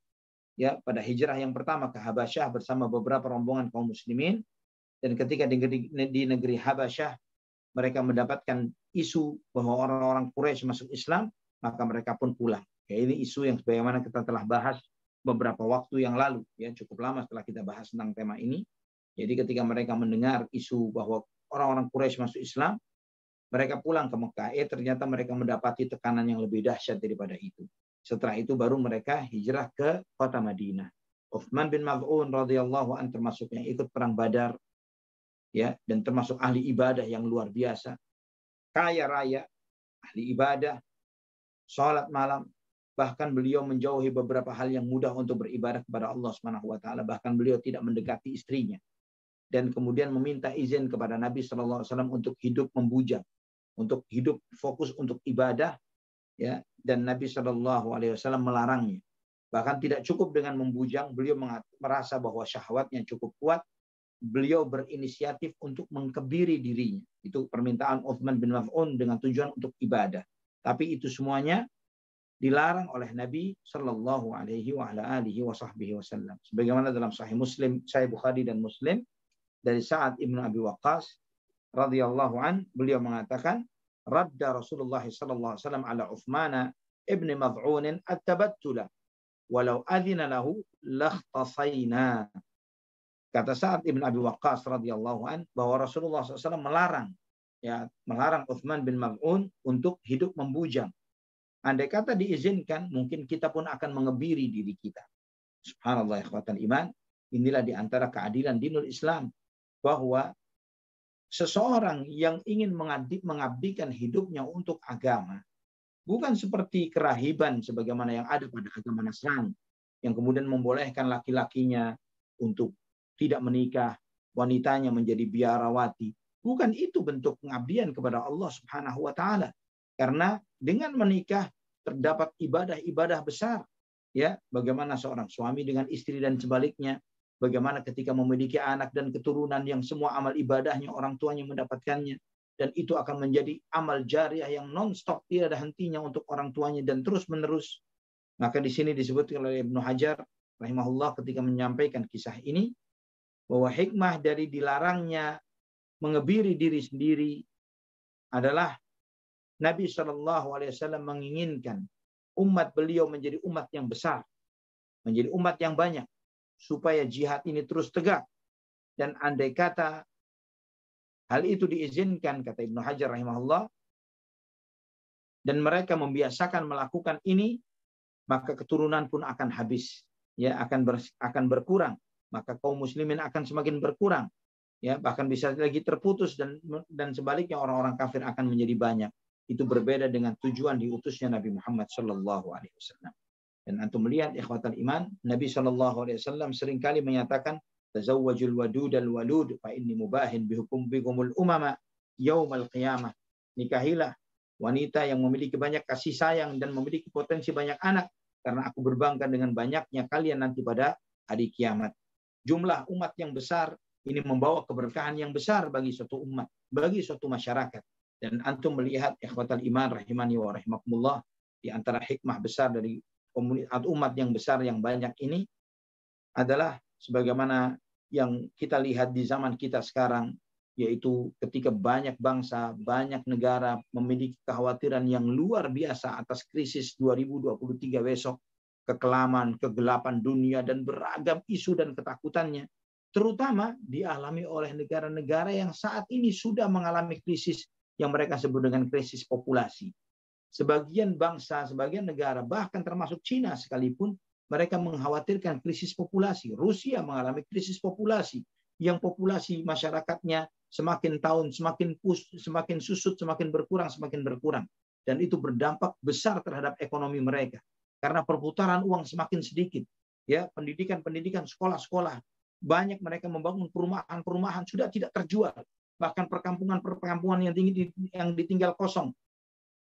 Ya, pada hijrah yang pertama ke Habasyah bersama beberapa rombongan kaum muslimin. Dan ketika di negeri Habasyah mereka mendapatkan isu bahwa orang-orang Quraisy masuk Islam, maka mereka pun pulang. Ya, ini isu yang sebagaimana kita telah bahas beberapa waktu yang lalu. Ya, cukup lama setelah kita bahas tentang tema ini. Jadi ketika mereka mendengar isu bahwa orang-orang Quraisy masuk Islam, mereka pulang ke Mekah. Ternyata mereka mendapati tekanan yang lebih dahsyat daripada itu. Setelah itu baru mereka hijrah ke kota Madinah. Utsman bin Maz'un radhiyallahu anhu termasuk yang ikut perang Badar, ya, dan termasuk ahli ibadah yang luar biasa, kaya raya, ahli ibadah, sholat malam, bahkan beliau menjauhi beberapa hal yang mudah untuk beribadah kepada Allah Subhanahu wa taala. Bahkan beliau tidak mendekati istrinya, dan kemudian meminta izin kepada Nabi SAW untuk hidup membujang, untuk hidup fokus untuk ibadah, ya, dan Nabi SAW melarangnya. Bahkan tidak cukup dengan membujang, beliau merasa bahwa syahwatnya cukup kuat. Beliau berinisiatif untuk mengkebiri dirinya. Itu permintaan Utsman bin Maz'un dengan tujuan untuk ibadah. Tapi itu semuanya dilarang oleh Nabi Shallallahu Alaihi Wasallam. Sebagaimana dalam Sahih Muslim, Sahih Bukhari dan Muslim, dari Sa'ad ibnu Abi Waqqas radhiyallahu an, beliau mengatakan, radda Rasulullah Sallallahu Alaihi Wasallam ala Utsman ibn Maz'un at-tabattula walau adzina lahu lakhtasayna. Kata Sa'ad ibn Abi Waqqas radhiyallahu an, bahwa Rasulullah SAW melarang Utsman bin Maz'un untuk hidup membujang. Andai kata diizinkan, mungkin kita pun akan mengebiri diri kita. Subhanallah, ikhwatan iman. Inilah di antara keadilan dinul Islam, bahwa seseorang yang ingin mengabdikan hidupnya untuk agama, bukan seperti kerahiban sebagaimana yang ada pada agama Nasrani, yang kemudian membolehkan laki-lakinya untuk tidak menikah, wanitanya menjadi biarawati. Bukan itu bentuk pengabdian kepada Allah Subhanahu wa taala. Karena dengan menikah terdapat ibadah-ibadah besar. Ya, bagaimana seorang suami dengan istri dan sebaliknya, bagaimana ketika memiliki anak dan keturunan yang semua amal ibadahnya orang tuanya mendapatkannya, dan itu akan menjadi amal jariah yang non-stop, tidak ada hentinya untuk orang tuanya dan terus-menerus. Maka di sini disebutkan oleh Ibnu Hajar rahimahullah ketika menyampaikan kisah ini, bahwa hikmah dari dilarangnya mengebiri diri sendiri adalah Nabi SAW menginginkan umat beliau menjadi umat yang besar, menjadi umat yang banyak, supaya jihad ini terus tegak. Dan andai kata hal itu diizinkan, kata Ibnu Hajar rahimahullah, dan mereka membiasakan melakukan ini, maka keturunan pun akan habis, ya, akan berkurang, maka kaum muslimin akan semakin berkurang, ya, bahkan bisa lagi terputus, dan sebaliknya orang-orang kafir akan menjadi banyak. Itu berbeda dengan tujuan diutusnya Nabi Muhammad SAW. Dan antum melihat ikhwatal iman, Nabi SAW seringkali menyatakan, tazawwajul wadudal walud fa inni mubahin bikumul umama yaumal qiyamah. Nikahilah wanita yang memiliki banyak kasih sayang dan memiliki potensi banyak anak, karena aku berbangga dengan banyaknya kalian nanti pada hari kiamat. Jumlah umat yang besar ini membawa keberkahan yang besar bagi suatu umat, bagi suatu masyarakat. Dan antum melihat ikhwatal iman rahimani wa rahimakumullah, di antara hikmah besar dari komunitas umat yang besar yang banyak ini adalah sebagaimana yang kita lihat di zaman kita sekarang, yaitu ketika banyak bangsa, banyak negara memiliki kekhawatiran yang luar biasa atas krisis 2023 besok, kekelaman, kegelapan dunia, dan beragam isu dan ketakutannya, terutama dialami oleh negara-negara yang saat ini sudah mengalami krisis yang mereka sebut dengan krisis populasi. Sebagian bangsa, sebagian negara, bahkan termasuk Cina sekalipun, mereka mengkhawatirkan krisis populasi. Rusia mengalami krisis populasi, yang populasi masyarakatnya semakin tahun semakin susut, semakin berkurang. Dan itu berdampak besar terhadap ekonomi mereka. Karena perputaran uang semakin sedikit. Ya, pendidikan, sekolah-sekolah. Banyak mereka membangun perumahan sudah tidak terjual. Bahkan perkampungan yang ditinggal kosong.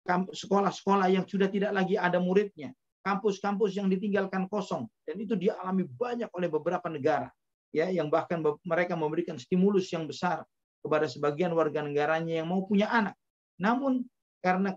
Sekolah-sekolah yang sudah tidak lagi ada muridnya. Kampus-kampus yang ditinggalkan kosong. Dan itu dialami banyak oleh beberapa negara. Ya, yang bahkan mereka memberikan stimulus yang besar kepada sebagian warga negaranya yang mau punya anak. Namun karena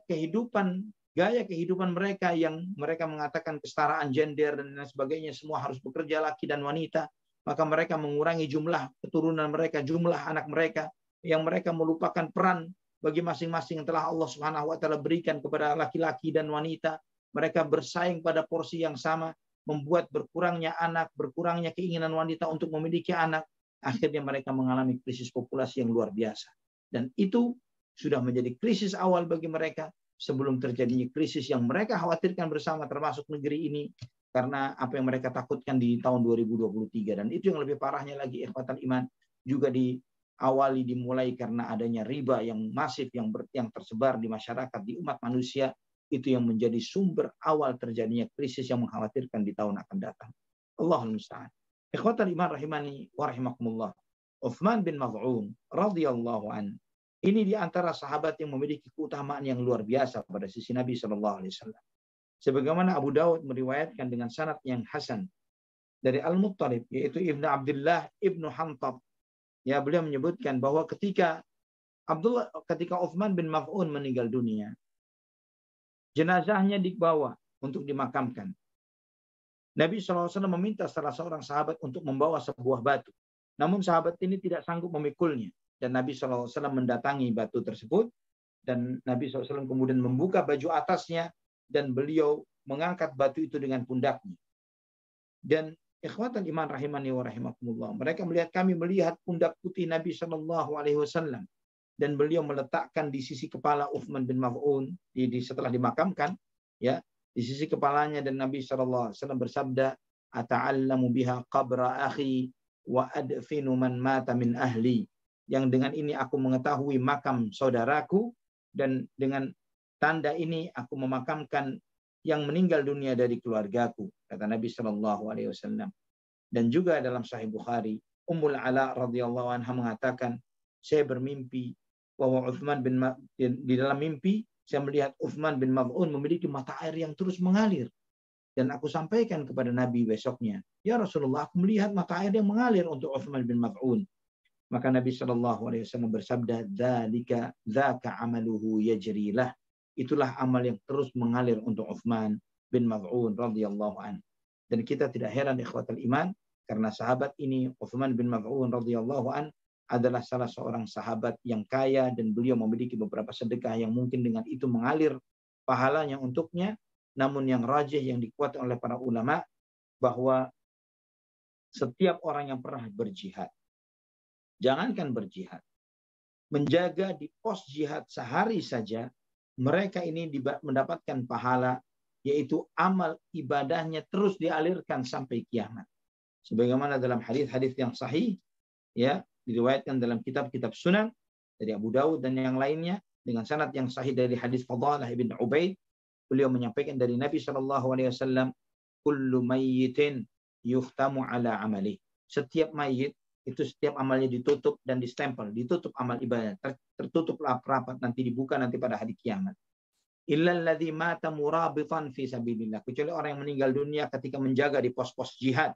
gaya kehidupan mereka yang mereka mengatakan kesetaraan gender dan lain sebagainya, semua harus bekerja laki dan wanita, maka mereka mengurangi jumlah keturunan mereka, jumlah anak mereka, yang mereka melupakan peran bagi masing-masing yang telah Allah Subhanahu wa taala berikan kepada laki-laki dan wanita. Mereka bersaing pada porsi yang sama, membuat berkurangnya anak, berkurangnya keinginan wanita untuk memiliki anak. Akhirnya mereka mengalami krisis populasi yang luar biasa. Dan itu sudah menjadi krisis awal bagi mereka sebelum terjadinya krisis yang mereka khawatirkan bersama, termasuk negeri ini, karena apa yang mereka takutkan di tahun 2023. Dan itu yang lebih parahnya lagi, ikhwatal iman, juga dimulai karena adanya riba yang masif yang tersebar di masyarakat, di umat manusia. Itu yang menjadi sumber awal terjadinya krisis yang mengkhawatirkan di tahun akan datang. Allahul musta'an. Ikhwatal iman rahimani wa rahimakumullah. Uthman bin Maz'un radhiyallahu an. Ini di antara sahabat yang memiliki keutamaan yang luar biasa pada sisi Nabi SAW. Sebagaimana Abu Daud meriwayatkan dengan sanad yang hasan dari Al-Muttalib, yaitu Ibnu Abdullah Ibnu Hantab. Ya, beliau menyebutkan bahwa ketika Uthman bin Maz'un meninggal dunia, jenazahnya dibawa untuk dimakamkan. Nabi SAW meminta salah seorang sahabat untuk membawa sebuah batu. Namun sahabat ini tidak sanggup memikulnya. Dan Nabi SAW mendatangi batu tersebut. Dan Nabi SAW kemudian membuka baju atasnya. Dan beliau mengangkat batu itu dengan pundaknya. Dan ikhwatan iman rahimani wa rahimakumullah, mereka kami melihat pundak putih Nabi SAW. Dan beliau meletakkan di sisi kepala Uthman bin Maz'un setelah dimakamkan, ya, di sisi kepalanya, dan Nabi SAW bersabda, ata'allamu biha qabra akhi wa adfinu man mata min ahli. Yang dengan ini aku mengetahui makam saudaraku, dan dengan tanda ini aku memakamkan yang meninggal dunia dari keluargaku, kata Nabi SAW. Dan juga dalam Sahih Bukhari, Ummul Ala radhiyallahu anha mengatakan, saya bermimpi bahwa Utsman di dalam mimpi saya melihat Utsman bin Maz'un memiliki mata air yang terus mengalir. Dan aku sampaikan kepada Nabi besoknya, ya Rasulullah, aku melihat mata air yang mengalir untuk Utsman bin Maz'un. Maka Nabi SAW bersabda, dzaka amaluhu yajrilah. Itulah amal yang terus mengalir untuk Utsman bin Maz'un radhiyallahu anhu. Dan kita tidak heran ikhwatal iman, karena sahabat ini Utsman bin Maz'un radhiyallahu anhu adalah salah seorang sahabat yang kaya, dan beliau memiliki beberapa sedekah yang mungkin dengan itu mengalir pahalanya untuknya. Namun yang rajih, yang dikuatkan oleh para ulama, bahwa setiap orang yang pernah berjihad, jangankan berjihad, menjaga di pos jihad sehari saja, mereka ini mendapatkan pahala, yaitu amal ibadahnya terus dialirkan sampai kiamat. Sebagaimana dalam hadis-hadis yang sahih, ya, diriwayatkan dalam kitab-kitab sunan dari Abu Dawud dan yang lainnya dengan sanad yang sahih dari hadis Fadalah ibn Ubaid, beliau menyampaikan dari Nabi SAW, kullu mayyitin yuhtamu ala amali. Setiap mayit itu setiap amalnya ditutup dan distempel, ditutup amal ibadah, tertutup rapat, nanti dibuka nanti pada hari kiamat. Illal ladzi mata murabitan fi sabilillah, kecuali orang yang meninggal dunia ketika menjaga di pos-pos jihad,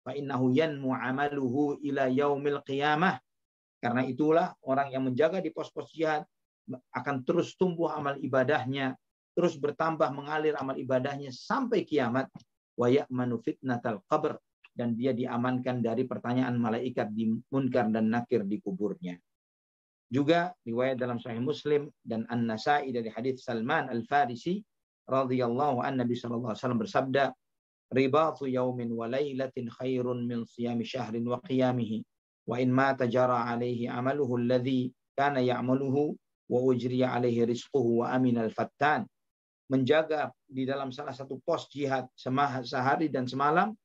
fa innahu yanmu amaluhu ila yaumil qiyamah. Karena itulah orang yang menjaga di pos-pos jihad akan terus tumbuh amal ibadahnya, terus bertambah mengalir amal ibadahnya sampai kiamat. Wa ya'manu fitnatal qabr, dan dia diamankan dari pertanyaan malaikat di munkar dan nakir di kuburnya. Juga riwayat dalam Sahih Muslim dan An-Nasa'i dari hadis Salman Al-Farisi radhiyallahu anhu, Nabi sallallahu alaihi wasallam bersabda, ribatu yaumin wa lailatin khairun min siyami syahrin wa qiyamihi, wa in mata jara alaihi amaluhu alladhi kana ya'maluhu wa ujriya alaihi rizquhu wa aminal fattan. Menjaga di dalam salah satu pos jihad sehari dan semalam,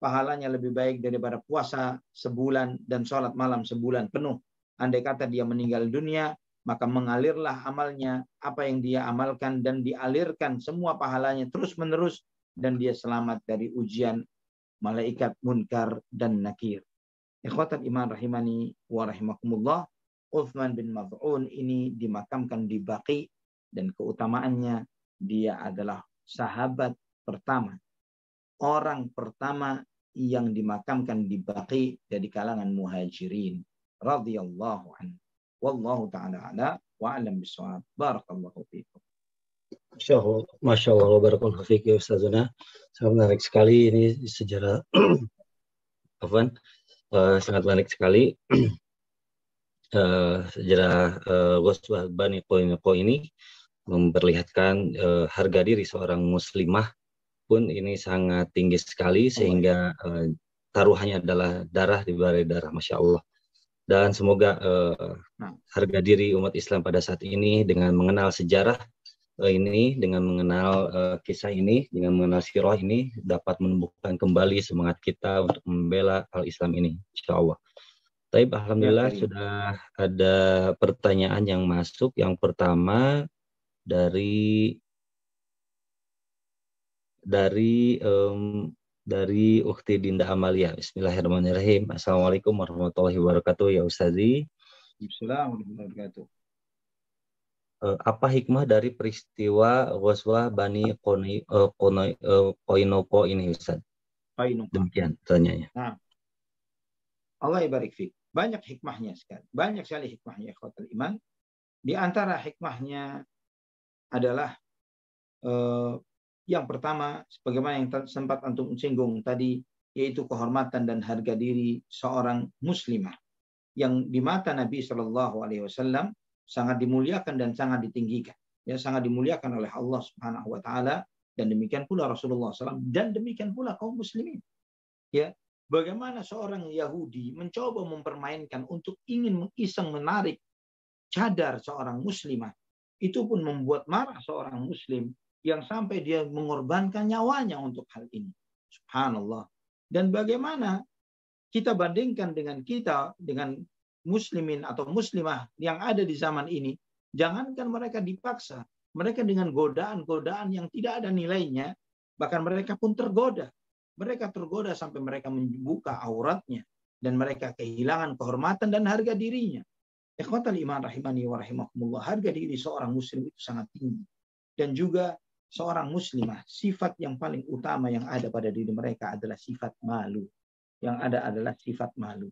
pahalanya lebih baik daripada puasa sebulan dan sholat malam sebulan penuh. Andai kata dia meninggal dunia, maka mengalirlah amalnya, apa yang dia amalkan, dan dialirkan semua pahalanya terus menerus, dan dia selamat dari ujian malaikat munkar dan nakir. Ikhwatal iman rahimani wa rahimakumullah, Utsman bin Maz'un ini dimakamkan di Baqi, dan keutamaannya dia adalah sahabat pertama, orang pertama yang dimakamkan di Baqi dari kalangan muhajirin radhiyallahu anhu. Wallahu ta'ala ala wa alam bisawab. Barakallahu fiikum. Masya Allah, barakallahu fiik ya Ustazuna. Sangat menarik sekali ini sejarah sangat menarik sekali sejarah Ghazwah Bani Qainuqa ini memperlihatkan harga diri seorang muslimah pun ini sangat tinggi sekali, sehingga taruhannya adalah darah di bawah darah, Masya Allah. Dan semoga harga diri umat Islam pada saat ini dengan mengenal sejarah ini, dengan mengenal kisah ini, dengan mengenal sirah ini, dapat menumbuhkan kembali semangat kita untuk membela al-Islam ini, insya Allah. Tapi alhamdulillah sudah ada pertanyaan yang masuk. Yang pertama dari Ukhti Dinda Amalia. Bismillahirrahmanirrahim. Assalamualaikum warahmatullahi wabarakatuh ya Ustazi. Assalamualaikum warahmatullahi wabarakatuh. Apa hikmah dari peristiwa Ghazwah Bani Qainuqa ini, Ustaz? Demikian tanyanya. Nah, Allah ibarik fiik. Banyak hikmahnya sekali. Banyak sekali hikmahnya ikhwatul iman. Di antara hikmahnya adalah yang pertama, sebagaimana yang sempat antum singgung tadi, yaitu kehormatan dan harga diri seorang muslimah yang di mata Nabi Shallallahu Alaihi Wasallam sangat dimuliakan dan sangat ditinggikan, ya, sangat dimuliakan oleh Allah Subhanahu Wa Taala, dan demikian pula Rasulullah SAW, dan demikian pula kaum muslimin. Ya, bagaimana seorang Yahudi mencoba mempermainkan untuk ingin mengiseng menarik cadar seorang muslimah, itu pun membuat marah seorang muslim, yang sampai dia mengorbankan nyawanya untuk hal ini. Subhanallah. Dan bagaimana kita bandingkan dengan muslimin atau muslimah yang ada di zaman ini, jangankan mereka dipaksa, mereka dengan godaan-godaan yang tidak ada nilainya, bahkan mereka pun tergoda. Mereka tergoda sampai mereka membuka auratnya, dan mereka kehilangan kehormatan dan harga dirinya. Ikhwatal iman rahimani wa rahimakumullah, harga diri seorang muslim itu sangat tinggi. Dan juga seorang muslimah, sifat yang paling utama yang ada pada diri mereka adalah sifat malu. Yang ada adalah sifat malu.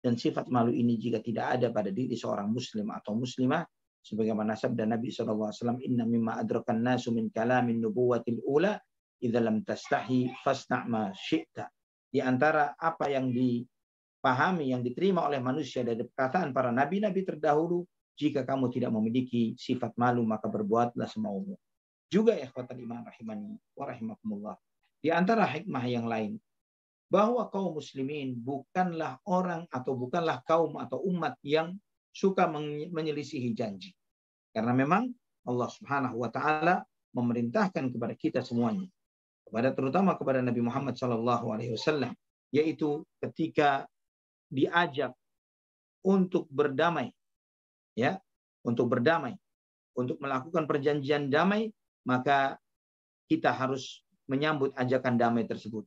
Dan sifat malu ini jika tidak ada pada diri seorang muslim atau muslimah, sebagaimana sabda Nabi SAW, inna mimma adrakan nasu min kalamin nubuwatil ula, idza lam tastahi fasna' ma syi'ta. Di antara apa yang dipahami, yang diterima oleh manusia dari perkataan para nabi-nabi terdahulu, jika kamu tidak memiliki sifat malu, maka berbuatlah semaumu. Juga ikhwatal iman rahimani wa rahimakumullah, di antara hikmah yang lain, bahwa kaum muslimin bukanlah orang atau bukanlah kaum atau umat yang suka menyelisihi janji. Karena memang Allah Subhanahu wa taala memerintahkan kepada kita semuanya, terutama kepada Nabi Muhammad SAW, yaitu ketika diajak untuk berdamai, ya, untuk berdamai, untuk melakukan perjanjian damai, maka kita harus menyambut ajakan damai tersebut,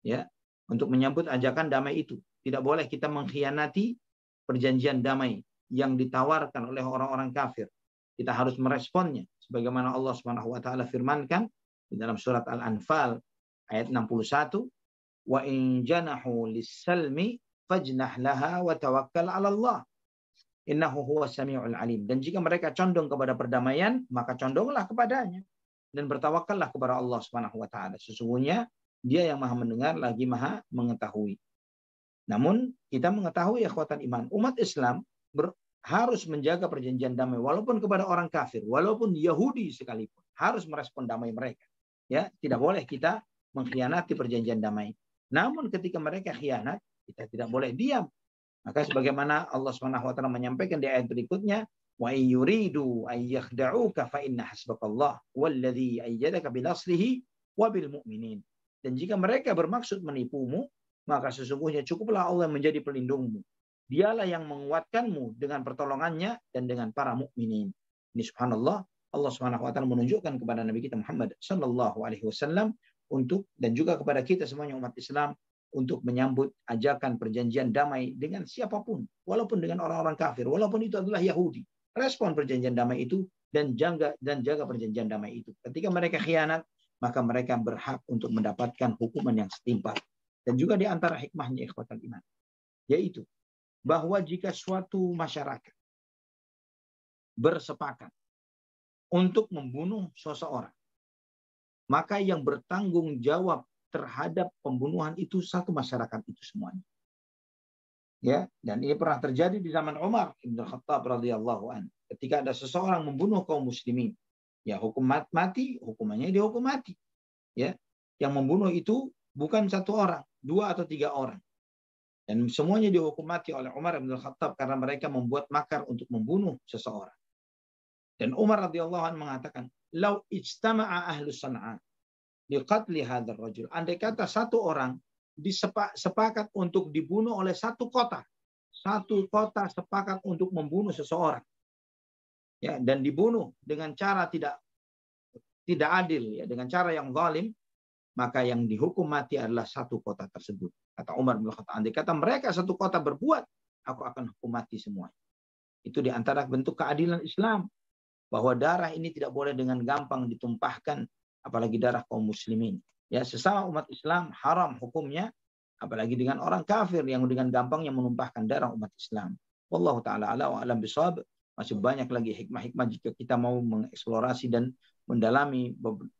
ya. Untuk menyambut ajakan damai itu, tidak boleh kita mengkhianati perjanjian damai yang ditawarkan oleh orang-orang kafir. Kita harus meresponnya, sebagaimana Allah Subhanahu wa taala firmankan di dalam surat Al-Anfal ayat 61, wa in janahu lis-salmi fajnah laha wa tawakkal 'ala Allah. Innahu huwas samiul alim. Dan jika mereka condong kepada perdamaian, maka condonglah kepadanya dan bertawakallah kepada Allah Subhanahu wa taala. Sesungguhnya Dia yang Maha mendengar lagi Maha mengetahui. Namun kita mengetahui ikhwatan iman, umat Islam harus menjaga perjanjian damai walaupun kepada orang kafir, walaupun Yahudi sekalipun, harus merespon damai mereka. Ya, tidak boleh kita mengkhianati perjanjian damai. Namun ketika mereka khianat, kita tidak boleh diam. Maka sebagaimana Allah Subhanahu wa taala menyampaikan di ayat berikutnya, wa in yuridu ay yakhda'uka fa inna hasbakallah walladzi ayyadaka binasrihi wa bil mu'minin. Dan jika mereka bermaksud menipumu, maka sesungguhnya cukuplah Allah menjadi pelindungmu. Dialah yang menguatkanmu dengan pertolongannya dan dengan para mukminin. Ini subhanallah, Allah Subhanahu wa taala menunjukkan kepada Nabi kita Muhammad sallallahu alaihi wasallam untuk, dan juga kepada kita semuanya umat Islam, untuk menyambut ajakan perjanjian damai dengan siapapun, walaupun dengan orang-orang kafir, walaupun itu adalah Yahudi. Respon perjanjian damai itu dan jaga perjanjian damai itu. Ketika mereka khianat, maka mereka berhak untuk mendapatkan hukuman yang setimpal. Dan juga di antara hikmahnya ikhwatal iman, yaitu bahwa jika suatu masyarakat bersepakat untuk membunuh seseorang, maka yang bertanggung jawab terhadap pembunuhan itu satu masyarakat itu semuanya. Ya, dan ini pernah terjadi di zaman Umar bin Khattab radhiyallahu anhu. Ketika ada seseorang membunuh kaum muslimin, ya hukum mati, hukumannya dihukum mati. Ya, yang membunuh itu bukan satu orang, 2 atau 3 orang. Dan semuanya dihukum mati oleh Umar bin Khattab karena mereka membuat makar untuk membunuh seseorang. Dan Umar radhiyallahu anhu mengatakan, "Lau ijtama'a ahlus San'a liqatli hadzal rajul." Andai kata satu orang sepakat untuk dibunuh oleh satu kota sepakat untuk membunuh seseorang, ya, dan dibunuh dengan cara tidak adil, ya, dengan cara yang zalim, maka yang dihukum mati adalah satu kota tersebut. Kata Umar bin Khattab, andai kata mereka satu kota berbuat, aku akan hukum mati semuanya. Itu di antara bentuk keadilan Islam, bahwa darah ini tidak boleh dengan gampang ditumpahkan, apalagi darah kaum muslimin. Ya, sesama umat Islam haram hukumnya, apalagi dengan orang kafir yang dengan gampangnya menumpahkan darah umat Islam. Wallahu taala ala wa alam bisawab. Masih banyak lagi hikmah-hikmah jika kita mau mengeksplorasi dan mendalami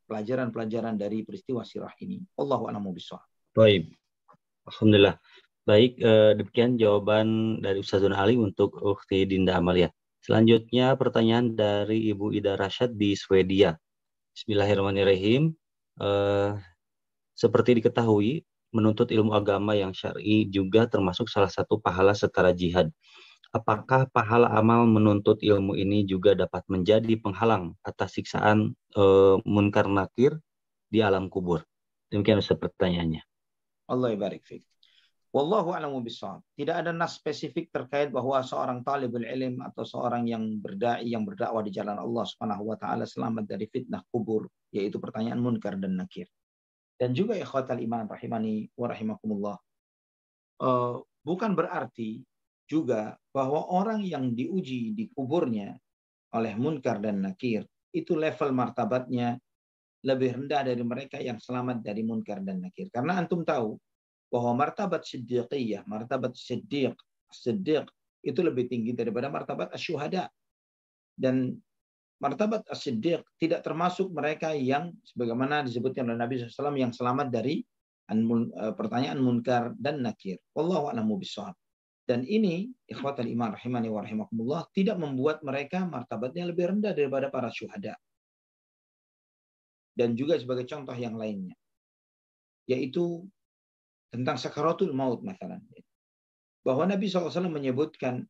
pelajaran-pelajaran dari peristiwa sirah ini. Wallahu a'lam bishawab. Baik. Alhamdulillah. Baik, demikian jawaban dari Ustazun Ali untuk Ukhti Dinda Amalia. Selanjutnya pertanyaan dari Ibu Ida Rasyad di Swedia. Bismillahirrahmanirrahim. Seperti diketahui, menuntut ilmu agama yang syar'i juga termasuk salah satu pahala setara jihad. Apakah pahala amal menuntut ilmu ini juga dapat menjadi penghalang atas siksaan munkar nakir di alam kubur? Demikian Ustaz pertanyaannya. Allah barik fiik. Wallahu a'lamu bishawab. Tidak ada nas spesifik terkait bahwa seorang talibul ilm atau seorang yang berdai, yang berdakwah di jalan Allah Subhanahu wa taala selamat dari fitnah kubur, yaitu pertanyaan munkar dan nakir. Dan juga ikhwatal iman rahimani wa rahimakumullah. bukan berarti juga bahwa orang yang diuji di kuburnya oleh munkar dan nakir itu level martabatnya lebih rendah dari mereka yang selamat dari munkar dan nakir. Karena antum tahu bahwa martabat siddiqiyah, martabat siddiq itu lebih tinggi daripada martabat asyuhada. Dan martabat as-siddiq tidak termasuk mereka yang sebagaimana disebutkan oleh Nabi SAW yang selamat dari pertanyaan munkar dan nakir. Wallahu a'lamu bishawab. Dan ini ikhwatal iman rahimani wa rahimakumullah tidak membuat mereka martabatnya lebih rendah daripada para syuhada. Dan juga sebagai contoh yang lainnya, yaitu tentang sakaratul maut misalnya. Bahwa Nabi SAW menyebutkan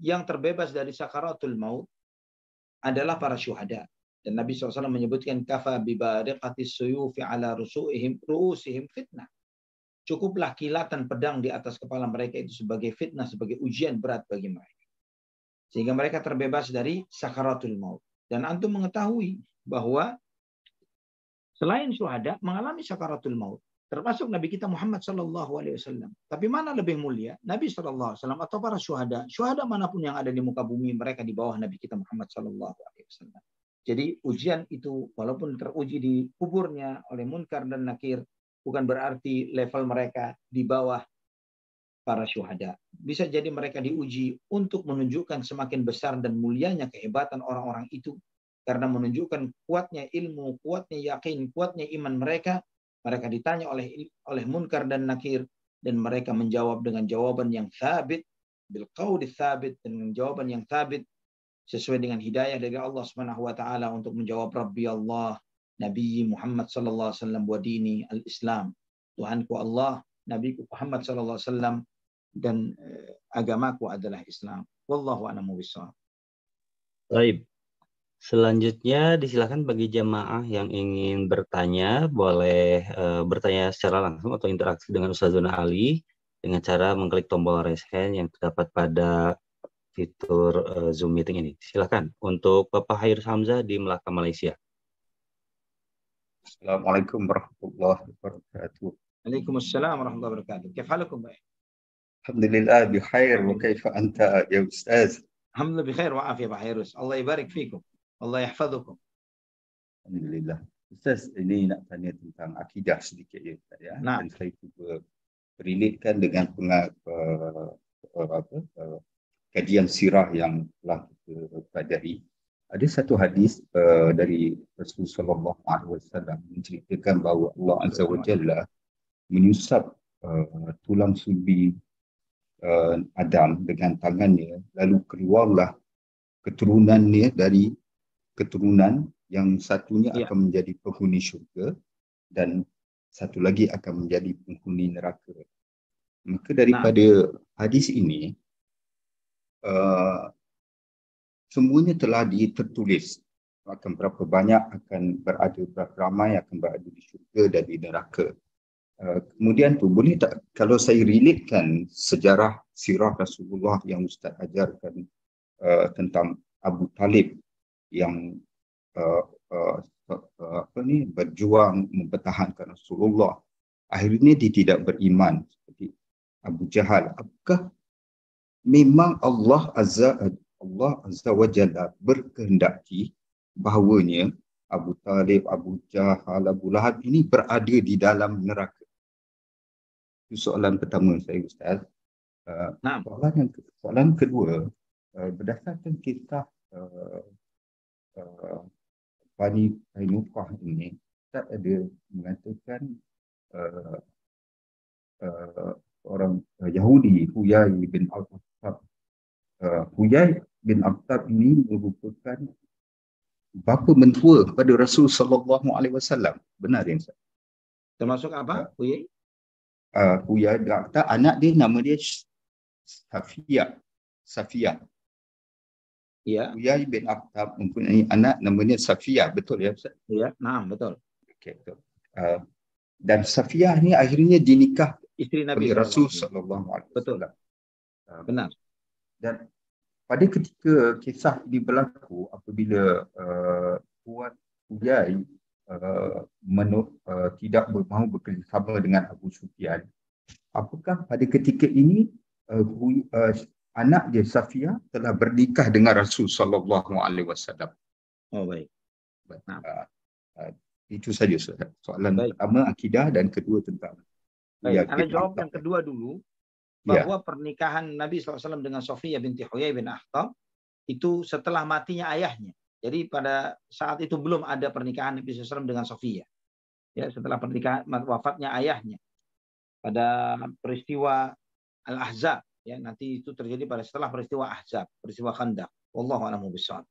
yang terbebas dari sakaratul maut adalah para syuhada. Dan Nabi SAW menyebutkan kafa bibariqatis suyufi ala ru'usihim fitnah. Cukuplah kilatan pedang di atas kepala mereka itu sebagai fitnah, sebagai ujian berat bagi mereka. Sehingga mereka terbebas dari sakaratul maut. Dan antum mengetahui bahwa selain syuhada mengalami sakaratul maut, termasuk Nabi kita Muhammad SAW. Tapi mana lebih mulia, Nabi SAW atau para syuhada? Syuhada manapun yang ada di muka bumi, mereka di bawah Nabi kita Muhammad SAW. Jadi ujian itu walaupun teruji di kuburnya oleh munkar dan nakir, bukan berarti level mereka di bawah para syuhada. Bisa jadi mereka diuji untuk menunjukkan semakin besar dan mulianya kehebatan orang-orang itu. Karena menunjukkan kuatnya ilmu, kuatnya yakin, kuatnya iman mereka. Mereka ditanya oleh munkar dan nakir. Dan mereka menjawab dengan jawaban yang thabit. Bil qawli thabit. Dengan jawaban yang thabit. Sesuai dengan hidayah dari Allah SWT untuk menjawab Rabbi Allah. Nabi Muhammad sallallahu alaihi wasallam wa dini al-Islam. Tuhanku Allah, Nabiku Muhammad sallallahu alaihi wasallam dan agamaku adalah Islam. Wallahu a'lamu bishawab. Baik. Selanjutnya disilakan bagi jamaah yang ingin bertanya boleh bertanya secara langsung atau interaksi dengan Ustazuna Ali dengan cara mengklik tombol raise hand yang terdapat pada fitur Zoom meeting ini. Silakan untuk Bapak Hairus Hamzah di Melaka, Malaysia. Assalamualaikum warahmatullahi wabarakatuh. Waalaikumsalam warahmatullahi wabarakatuh. Kif halakum baik? Alhamdulillah bikhair wa kaifa anta ya Ustaz? Alhamdulillah bikhair wa afiyah Pak Hairus. Allah ibarik fikum. Allah yahfazukum. Alhamdulillah. Ustaz, ini nak tanya tentang akidah sedikit ya Ustaz ya. Nah. Dan saya cuba relatekan dengan kajian sirah yang telah kita pelajari. Ada satu hadis dari Rasulullah SAW menceritakan bahawa Allah Azza wa Jalla menyusap tulang sulbi Adam dengan tangannya, lalu keluarlah keturunannya dari keturunan yang satunya akan menjadi penghuni syurga dan satu lagi akan menjadi penghuni neraka. Maka daripada hadis ini semuanya telah tertulis akan berapa banyak akan berada, berapa ramai akan berada di syurga dan di neraka. Kemudian tu boleh tak kalau saya relatekan sejarah sirah Rasulullah yang Ustaz ajarkan tentang Abu Talib yang berjuang mempertahankan Rasulullah, akhirnya dia tidak beriman seperti Abu Jahal. Apakah memang Allah Azza wa Jalla berkehendaki bahawanya Abu Talib, Abu Jahal, Abu Lahab ini berada di dalam neraka? Itu soalan pertama saya Ustaz. Soalan kedua, berdasarkan kitab Bani Qainuqah ini, Ustaz ada mengatakan orang Yahudi Huyai bin Al-Akhtab. Huyai bin Akhtab ini merupakan bapa mentua kepada Rasul sallallahu alaihi wasallam. Benar ya Ustaz? Termasuk apa? Huyai? Huyai bin Akhtab, anak dia nama dia Safiyah. Ya. Huyai bin Akhtab mempunyai anak namanya Safiyah, betul ya Ustaz? Ya, nah betul. Okey, betul. Dan Safiyah ni akhirnya dinikah istri Nabi oleh Rasul sallallahu alaihi wasallam. Betul. Benar. Dan pada ketika kisah ini berlaku, apabila Huyai tidak mahu bekerjasama dengan Abu Sufyan, apakah pada ketika ini anak dia Safiyah telah bernikah dengan Rasul sallallahu alaihi wasallam. Oh baik. Uh, uh, itu saja soalan Baik. pertama akidah dan kedua tentang Baik, Anda jawab yang kedua dulu, bahwa ya. pernikahan Nabi SAW dengan Sofiyah binti Huyai bin Akhtab itu setelah matinya ayahnya. Jadi pada saat itu belum ada pernikahan Nabi SAW dengan Sofiyah. Ya, setelah pernikahan wafatnya ayahnya pada peristiwa Al-Ahzab. Ya, nanti itu terjadi pada setelah peristiwa Ahzab, peristiwa Khandaq. Wallahu a'lam bishawab.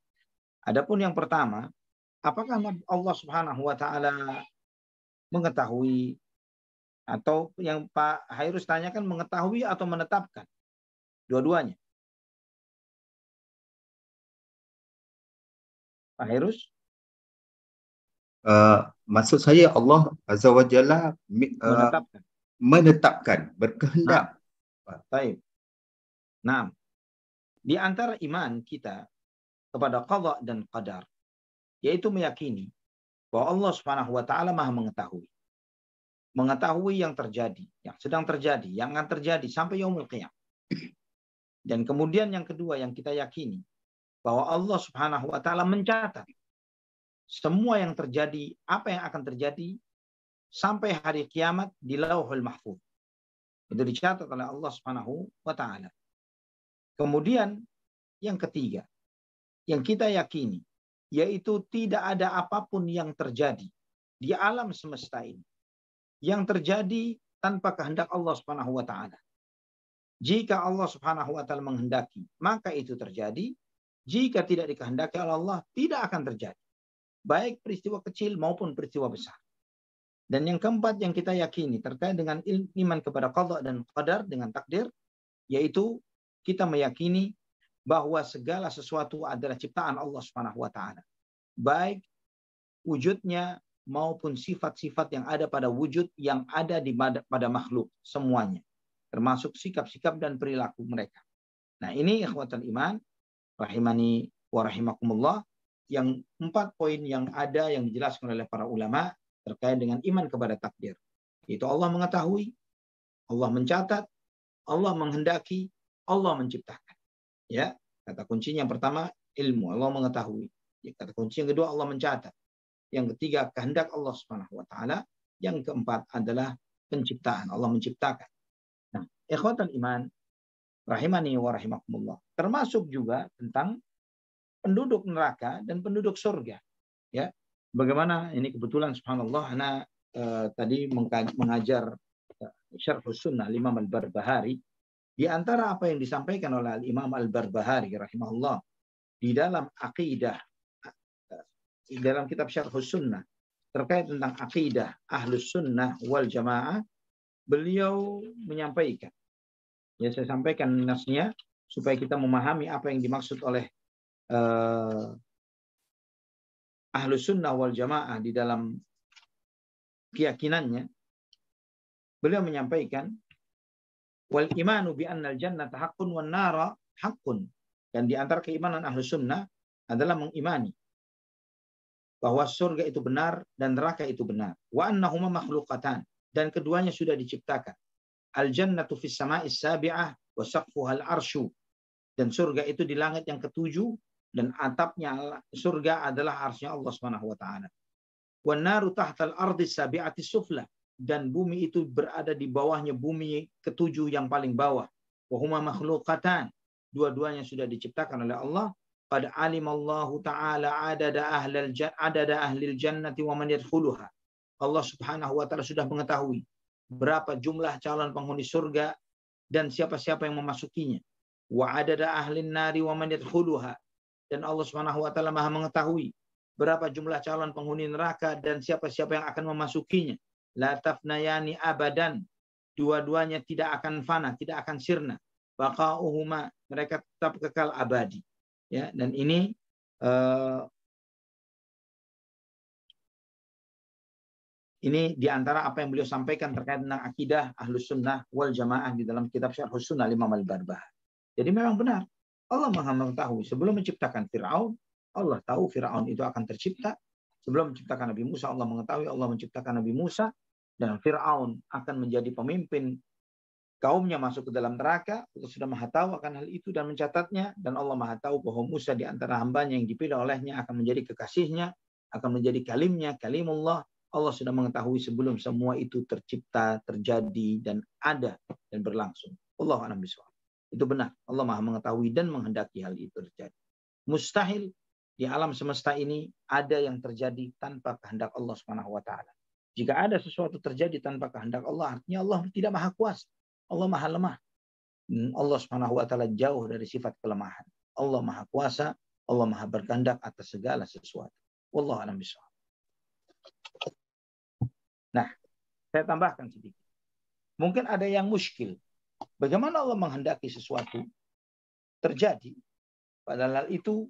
Adapun yang pertama, apakah Allah Subhanahu wa taala mengetahui, atau yang Pak Hairus tanyakan mengetahui atau menetapkan? Dua-duanya. Pak Hairus? Maksud saya Allah Azza wa Jalla menetapkan, berkehendak. Baik. Nah, di antara iman kita kepada qada dan qadar, yaitu meyakini bahwa Allah Subhanahu wa taala Maha mengetahui. Mengetahui yang terjadi, yang sedang terjadi, yang akan terjadi sampai yaumul qiyamah. Dan kemudian yang kedua yang kita yakini bahwa Allah Subhanahu wa taala mencatat semua yang terjadi, apa yang akan terjadi sampai hari kiamat di Lauhul Mahfuz. Itu dicatat oleh Allah Subhanahu wa taala. Kemudian yang ketiga yang kita yakini, yaitu tidak ada apapun yang terjadi di alam semesta ini yang terjadi tanpa kehendak Allah Subhanahu wa taala. Jika Allah Subhanahu wa taala menghendaki, maka itu terjadi. Jika tidak dikehendaki oleh Allah, tidak akan terjadi. Baik peristiwa kecil maupun peristiwa besar. Dan yang keempat yang kita yakini terkait dengan iman kepada qada dan qadar, dengan takdir, yaitu kita meyakini bahwa segala sesuatu adalah ciptaan Allah Subhanahu wa taala. Baik wujudnya maupun sifat-sifat yang ada pada wujud yang ada pada makhluk semuanya, termasuk sikap-sikap dan perilaku mereka. Nah, ini ikhwatul iman rahimani wa rahimakumullah, yang 4 poin yang ada yang dijelaskan oleh para ulama terkait dengan iman kepada takdir. Itu Allah mengetahui, Allah mencatat, Allah menghendaki, Allah menciptakan. Ya, kata kuncinya yang pertama ilmu, Allah mengetahui. Kata kunci yang kedua Allah mencatat. Yang ketiga kehendak Allah Subhanahu wa taala. Yang keempat adalah penciptaan, Allah menciptakan. Nah, ikhwatul iman rahimani wa rahimakumullah, termasuk juga tentang penduduk neraka dan penduduk surga. Ya, bagaimana ini kebetulan subhanallah ana tadi mengajar Syarhus Sunnah Imam Al-Barbahari. Di antara apa yang disampaikan oleh Imam Al-Barbahari rahimahullah di dalam akidah, di dalam kitab Syarhus Sunnah terkait tentang akidah Ahlus Sunnah wal Jamaah, beliau menyampaikan, ya saya sampaikan nasnya supaya kita memahami apa yang dimaksud oleh Ahlus Sunnah wal Jamaah di dalam keyakinannya. Beliau menyampaikan wal imanu bi annal jannata haqqun wan nara haqqun, dan di antara keimanan Ahlus Sunnah adalah mengimani bahwa surga itu benar dan neraka itu benar. Wa annahuma makhluqatan, dan keduanya sudah diciptakan. Al jannatu fis sama'is sabi'ah wa saqfuhal arsyu, dan surga itu di langit yang ketujuh dan atapnya surga adalah arsy-Nya Allah Subhanahu wa taala. Wan naru tahtal ardi sabi'ati sufla, dan bumi itu berada di bawahnya bumi ketujuh yang paling bawah. Wa huma makhluqatan, dua-duanya sudah diciptakan oleh Allah. Qad alimallahu ta'ala adada ahlil jannati wa man yadkhuluha. Allah Subhanahu wa taala sudah mengetahui berapa jumlah calon penghuni surga dan siapa-siapa yang memasukinya. Wa adada ahlin nari wa man yadkhuluha, dan Allah Subhanahu wa taala Maha mengetahui berapa jumlah calon penghuni neraka dan siapa-siapa yang akan memasukinya. La tafnayani abadan, dua-duanya tidak akan fana, tidak akan sirna. Baqa'uhuma, mereka tetap kekal abadi. Ya, dan ini di antara apa yang beliau sampaikan terkait dengan akidah Ahlus Sunnah wal Jamaah di dalam kitab Syarhus Sunnah Imam Al-Barbahari. Jadi memang benar, Allah Maha mengetahui. Sebelum menciptakan Fir'aun, Allah tahu Fir'aun itu akan tercipta. Sebelum menciptakan Nabi Musa, Allah mengetahui Allah menciptakan Nabi Musa, dan Fir'aun akan menjadi pemimpin kaumnya masuk ke dalam neraka, Allah sudah Maha tahu akan hal itu dan mencatatnya, dan Allah Maha tahu bahwa Musa di antara hambanya yang dipilih olehnya akan menjadi kekasihnya, akan menjadi kalimnya, kalimullah. Allah sudah mengetahui sebelum semua itu tercipta, terjadi, dan ada, dan berlangsung. Allahu a'lam bishawab. Itu benar. Allah Maha mengetahui dan menghendaki hal itu terjadi. Mustahil di alam semesta ini ada yang terjadi tanpa kehendak Allah Subhanahu wa taala. Jika ada sesuatu terjadi tanpa kehendak Allah, artinya Allah tidak maha kuasa. Allah maha lemah. Allah Subhanahu wa taala jauh dari sifat kelemahan. Allah maha kuasa, Allah maha berkehendak atas segala sesuatu. Wallahu a'lam bishawab. Nah, saya tambahkan sedikit. Mungkin ada yang muskil. Bagaimana Allah menghendaki sesuatu terjadi, padahal hal itu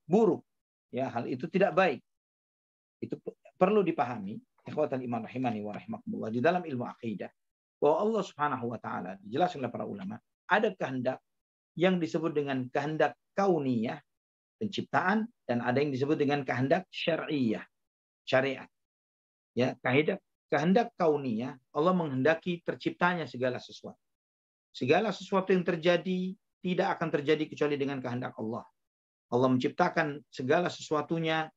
buruk, ya, hal itu tidak baik. Itu perlu dipahami, ikhwatal iman rahimani wa rahimakumullah, di dalam ilmu akidah, bahwa Allah Subhanahu wa taala dijelaskan oleh para ulama, ada kehendak yang disebut dengan kehendak kauniyah, penciptaan, dan ada yang disebut dengan kehendak syar'iyah, syariat. Ya, kehendak kauniyah, Allah menghendaki terciptanya segala sesuatu. Segala sesuatu yang terjadi tidak akan terjadi kecuali dengan kehendak Allah. Allah menciptakan segala sesuatunya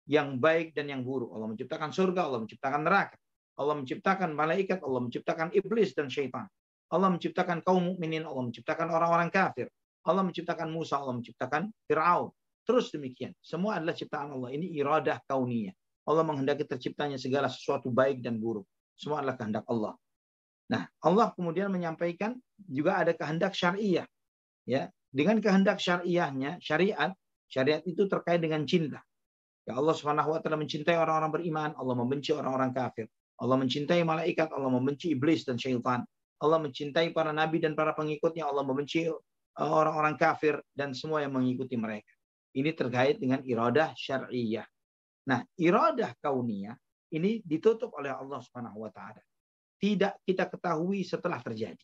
yang baik dan yang buruk. Allah menciptakan surga, Allah menciptakan neraka. Allah menciptakan malaikat, Allah menciptakan iblis dan syaitan. Allah menciptakan kaum mukminin, Allah menciptakan orang-orang kafir. Allah menciptakan Musa, Allah menciptakan Fir'aun. Terus demikian. Semua adalah ciptaan Allah. Ini iradah kauniyah. Allah menghendaki terciptanya segala sesuatu baik dan buruk. Semua adalah kehendak Allah. Nah, Allah kemudian menyampaikan juga ada kehendak syariah. Ya, dengan kehendak syariahnya, syariat itu terkait dengan cinta. Ya, Allah Subhanahu wa taala mencintai orang-orang beriman, Allah membenci orang-orang kafir. Allah mencintai malaikat, Allah membenci iblis dan syaitan. Allah mencintai para nabi dan para pengikutnya, Allah membenci orang-orang kafir dan semua yang mengikuti mereka. Ini terkait dengan iradah syariah. Nah, iradah kauniyah ini ditutup oleh Allah Subhanahu wa taala. Tidak kita ketahui setelah terjadi.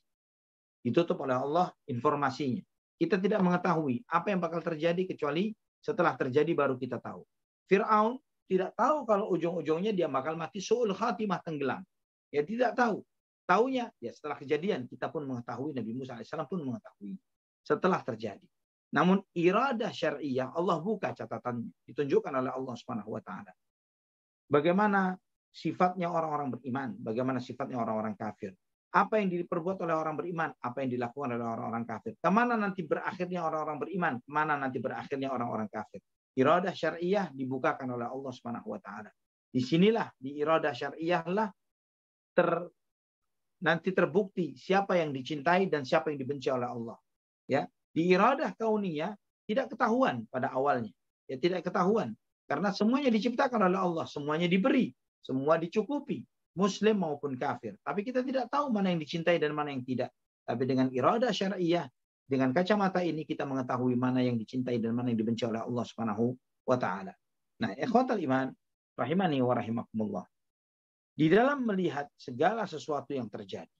Ditutup oleh Allah informasinya. Kita tidak mengetahui apa yang bakal terjadi kecuali setelah terjadi baru kita tahu. Fir'aun tidak tahu kalau ujung-ujungnya dia bakal mati su'ul khatimah, tenggelam. Ya tidak tahu. Taunya ya setelah kejadian, kita pun mengetahui, Nabi Musa AS pun mengetahui setelah terjadi. Namun iradah syariah Allah buka catatannya, ditunjukkan oleh Allah Subhanahu wa taala. Bagaimana sifatnya orang-orang beriman, bagaimana sifatnya orang-orang kafir. Apa yang diperbuat oleh orang beriman, apa yang dilakukan oleh orang-orang kafir. Kemana nanti berakhirnya orang-orang beriman, kemana nanti berakhirnya orang-orang kafir. Iradah syariah dibukakan oleh Allah Subhanahu wa taala. Disinilah di iradah syariah lah nanti terbukti siapa yang dicintai dan siapa yang dibenci oleh Allah. Ya, di iradah kauniyah tidak ketahuan pada awalnya. Ya, tidak ketahuan karena semuanya diciptakan oleh Allah, semuanya diberi, semua dicukupi, muslim maupun kafir. Tapi kita tidak tahu mana yang dicintai dan mana yang tidak. Tapi dengan iradah syariah, dengan kacamata ini kita mengetahui mana yang dicintai dan mana yang dibenci oleh Allah Subhanahu wa taala. Nah, ikhwatal iman rahimani wa rahimakumullah. Di dalam melihat segala sesuatu yang terjadi,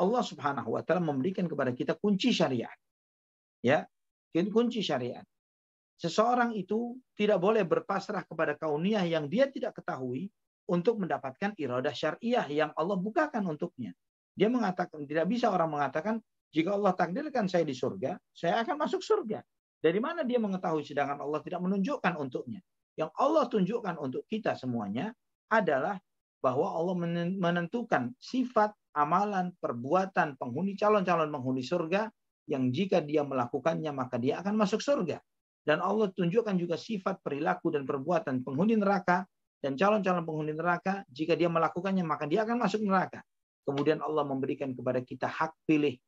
Allah Subhanahu wa taala memberikan kepada kita kunci syariat. Ya, kunci syariat. Seseorang itu tidak boleh berpasrah kepada kauniyah yang dia tidak ketahui untuk mendapatkan iradah syariah yang Allah bukakan untuknya. Dia mengatakan, tidak bisa orang mengatakan, jika Allah takdirkan saya di surga, saya akan masuk surga. Dari mana dia mengetahui sedangkan Allah tidak menunjukkan untuknya? Yang Allah tunjukkan untuk kita semuanya adalah bahwa Allah menentukan sifat, amalan, perbuatan penghuni calon-calon penghuni surga yang jika dia melakukannya maka dia akan masuk surga. Dan Allah tunjukkan juga sifat, perilaku, dan perbuatan penghuni neraka dan calon-calon penghuni neraka. Jika dia melakukannya, maka dia akan masuk neraka. Kemudian Allah memberikan kepada kita hak pilih,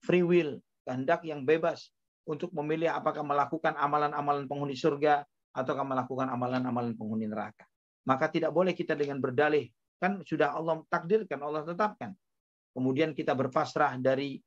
free will, kehendak yang bebas untuk memilih apakah melakukan amalan-amalan penghuni surga ataukah melakukan amalan-amalan penghuni neraka. Maka tidak boleh kita dengan berdalih, kan sudah Allah takdirkan, Allah tetapkan. Kemudian kita berpasrah dari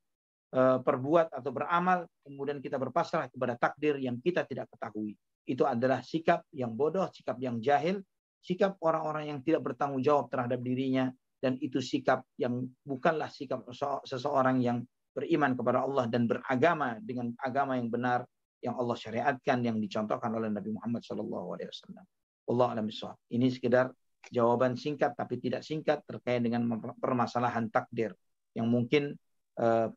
perbuat atau beramal, kemudian kita berpasrah kepada takdir yang kita tidak ketahui. Itu adalah sikap yang bodoh, sikap yang jahil, sikap orang-orang yang tidak bertanggung jawab terhadap dirinya, dan itu sikap yang bukanlah sikap seseorang yang beriman kepada Allah dan beragama dengan agama yang benar yang Allah syariatkan, yang dicontohkan oleh Nabi Muhammad SAW. Allah a'lam bishawab. Ini sekedar jawaban singkat tapi tidak singkat terkait dengan permasalahan takdir yang mungkin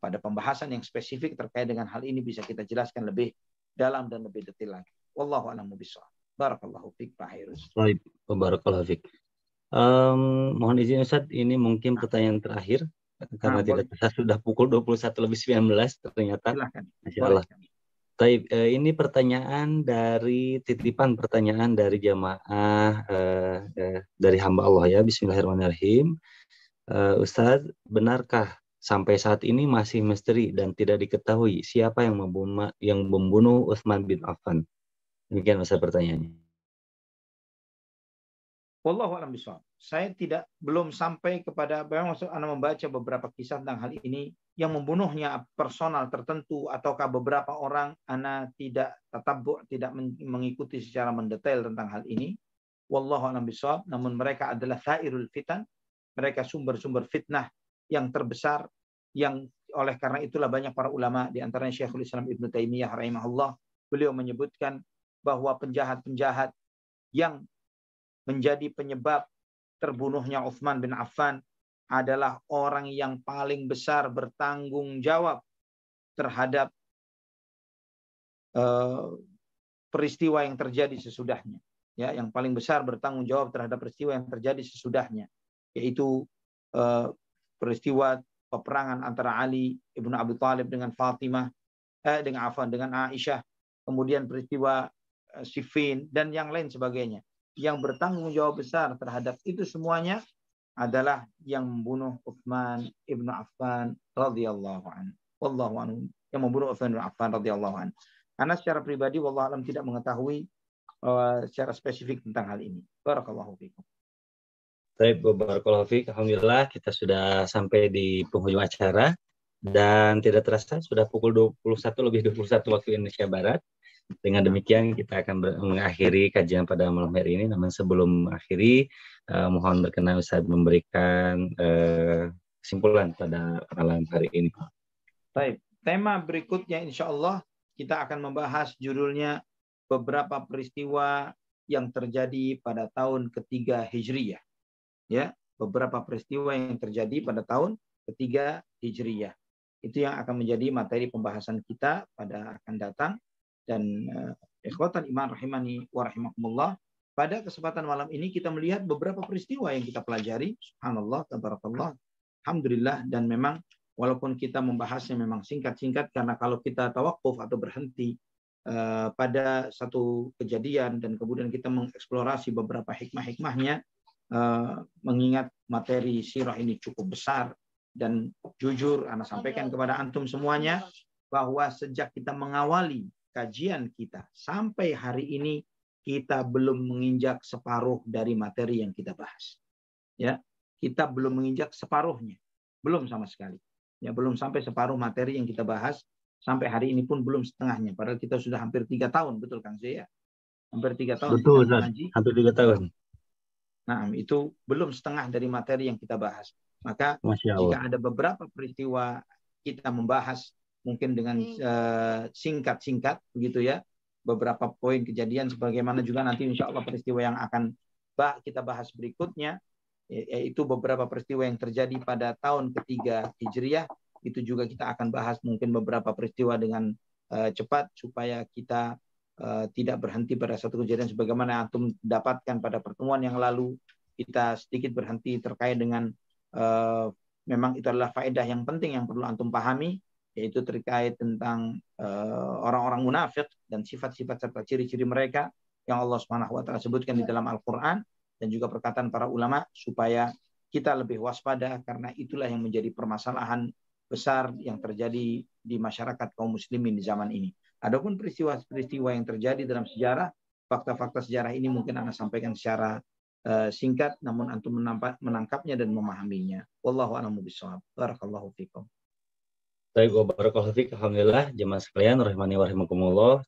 pada pembahasan yang spesifik terkait dengan hal ini bisa kita jelaskan lebih dalam dan lebih detail lagi. Wallahu a'lam bishawab. Barakallahu fiik Pak Hairus. Baik, barakallahu fiik. Mohon izin Ustaz, ini mungkin pertanyaan terakhir karena tidak terasa sudah pukul 21:19 ternyata. Silakan. Masya Allah. Baik, ini pertanyaan dari titipan pertanyaan dari jamaah dari hamba Allah ya. Bismillahirrahmanirrahim. Ustaz, benarkah sampai saat ini masih misteri dan tidak diketahui siapa yang membunuh Utsman bin Affan? Demikian Ustaz pertanyaannya. Wallahu a'lam bishawab. Saya belum sampai kepada Anda membaca beberapa kisah tentang hal ini yang membunuhnya personal tertentu ataukah beberapa orang. Anda tidak mengikuti secara mendetail tentang hal ini. Wallahu a'lam bishawab. Namun mereka adalah thairul fitan. Mereka sumber-sumber fitnah yang terbesar, yang oleh karena itulah banyak para ulama di antaranya Syekhul Islam Ibnu Taimiyah rahimahullah, beliau menyebutkan bahwa penjahat-penjahat yang menjadi penyebab terbunuhnya Utsman bin Affan adalah orang yang paling besar bertanggung jawab terhadap peristiwa yang terjadi sesudahnya. Ya, yang paling besar bertanggung jawab terhadap peristiwa yang terjadi sesudahnya, yaitu peristiwa peperangan antara Ali ibnu Abi Thalib dengan Fatimah, dengan Aisyah, kemudian peristiwa Siffin dan yang lain sebagainya. Yang bertanggung jawab besar terhadap itu semuanya adalah yang membunuh Utsman ibnu Affan radhiyallahu anhu. Wallahu anhu, yang membunuh Utsman bin Affan radhiyallahu anhu. Karena secara pribadi wallahu alam tidak mengetahui secara spesifik tentang hal ini. Barakallahu fiikum. Baik, barakallahu fiik. Alhamdulillah kita sudah sampai di penghujung acara dan tidak terasa sudah pukul 21:21 waktu Indonesia Barat. Dengan demikian kita akan mengakhiri kajian pada malam hari ini. Namun sebelum mengakhiri, mohon berkenan Ustaz memberikan kesimpulan pada malam hari ini. Baik, tema berikutnya insya Allah kita akan membahas judulnya beberapa peristiwa yang terjadi pada tahun ketiga Hijriyah. Ya, beberapa peristiwa yang terjadi pada tahun ketiga Hijriyah. Itu yang akan menjadi materi pembahasan kita pada akan datang. Dan ikhwatan iman rahimani wa rahimakumullah, pada kesempatan malam ini kita melihat beberapa peristiwa yang kita pelajari. Subhanallah, tabarakallah, alhamdulillah. Dan memang walaupun kita membahasnya memang singkat-singkat, karena kalau kita tawakuf atau berhenti pada satu kejadian dan kemudian kita mengeksplorasi beberapa hikmah-hikmahnya, mengingat materi sirah ini cukup besar. Dan jujur Ana sampaikan kepada antum semuanya bahwa sejak kita mengawali kajian kita sampai hari ini kita belum menginjak separuh dari materi yang kita bahas. Ya, kita belum menginjak separuhnya, belum sama sekali. Ya, belum sampai separuh materi yang kita bahas. Sampai hari ini pun belum setengahnya. Padahal kita sudah hampir 3 tahun, betul Kang Zia? Hampir 3 tahun. Betul, hampir 3 tahun. Nah, itu belum setengah dari materi yang kita bahas. Maka jika ada beberapa peristiwa kita membahas mungkin dengan singkat-singkat begitu ya, beberapa poin kejadian sebagaimana juga nanti insya Allah peristiwa yang akan kita bahas berikutnya, yaitu beberapa peristiwa yang terjadi pada tahun ketiga Hijriyah. Itu juga kita akan bahas mungkin beberapa peristiwa dengan cepat supaya kita tidak berhenti pada satu kejadian sebagaimana antum dapatkan pada pertemuan yang lalu. Kita sedikit berhenti terkait dengan memang itu adalah faedah yang penting yang perlu antum pahami, yaitu terkait tentang orang-orang munafik dan sifat-sifat serta ciri-ciri mereka yang Allah Subhanahu wa taala sebutkan di dalam Al-Qur'an dan juga perkataan para ulama supaya kita lebih waspada, karena itulah yang menjadi permasalahan besar yang terjadi di masyarakat kaum muslimin di zaman ini. Adapun peristiwa-peristiwa yang terjadi dalam sejarah, fakta-fakta sejarah ini mungkin Anda sampaikan secara singkat, namun antum menangkapnya dan memahaminya. Wallahu a'lam bishawab. Barakallahu fikum. Baik, barakallahu fiik. Alhamdulillah, jemaah sekalian rahimani wa rahimakumullah.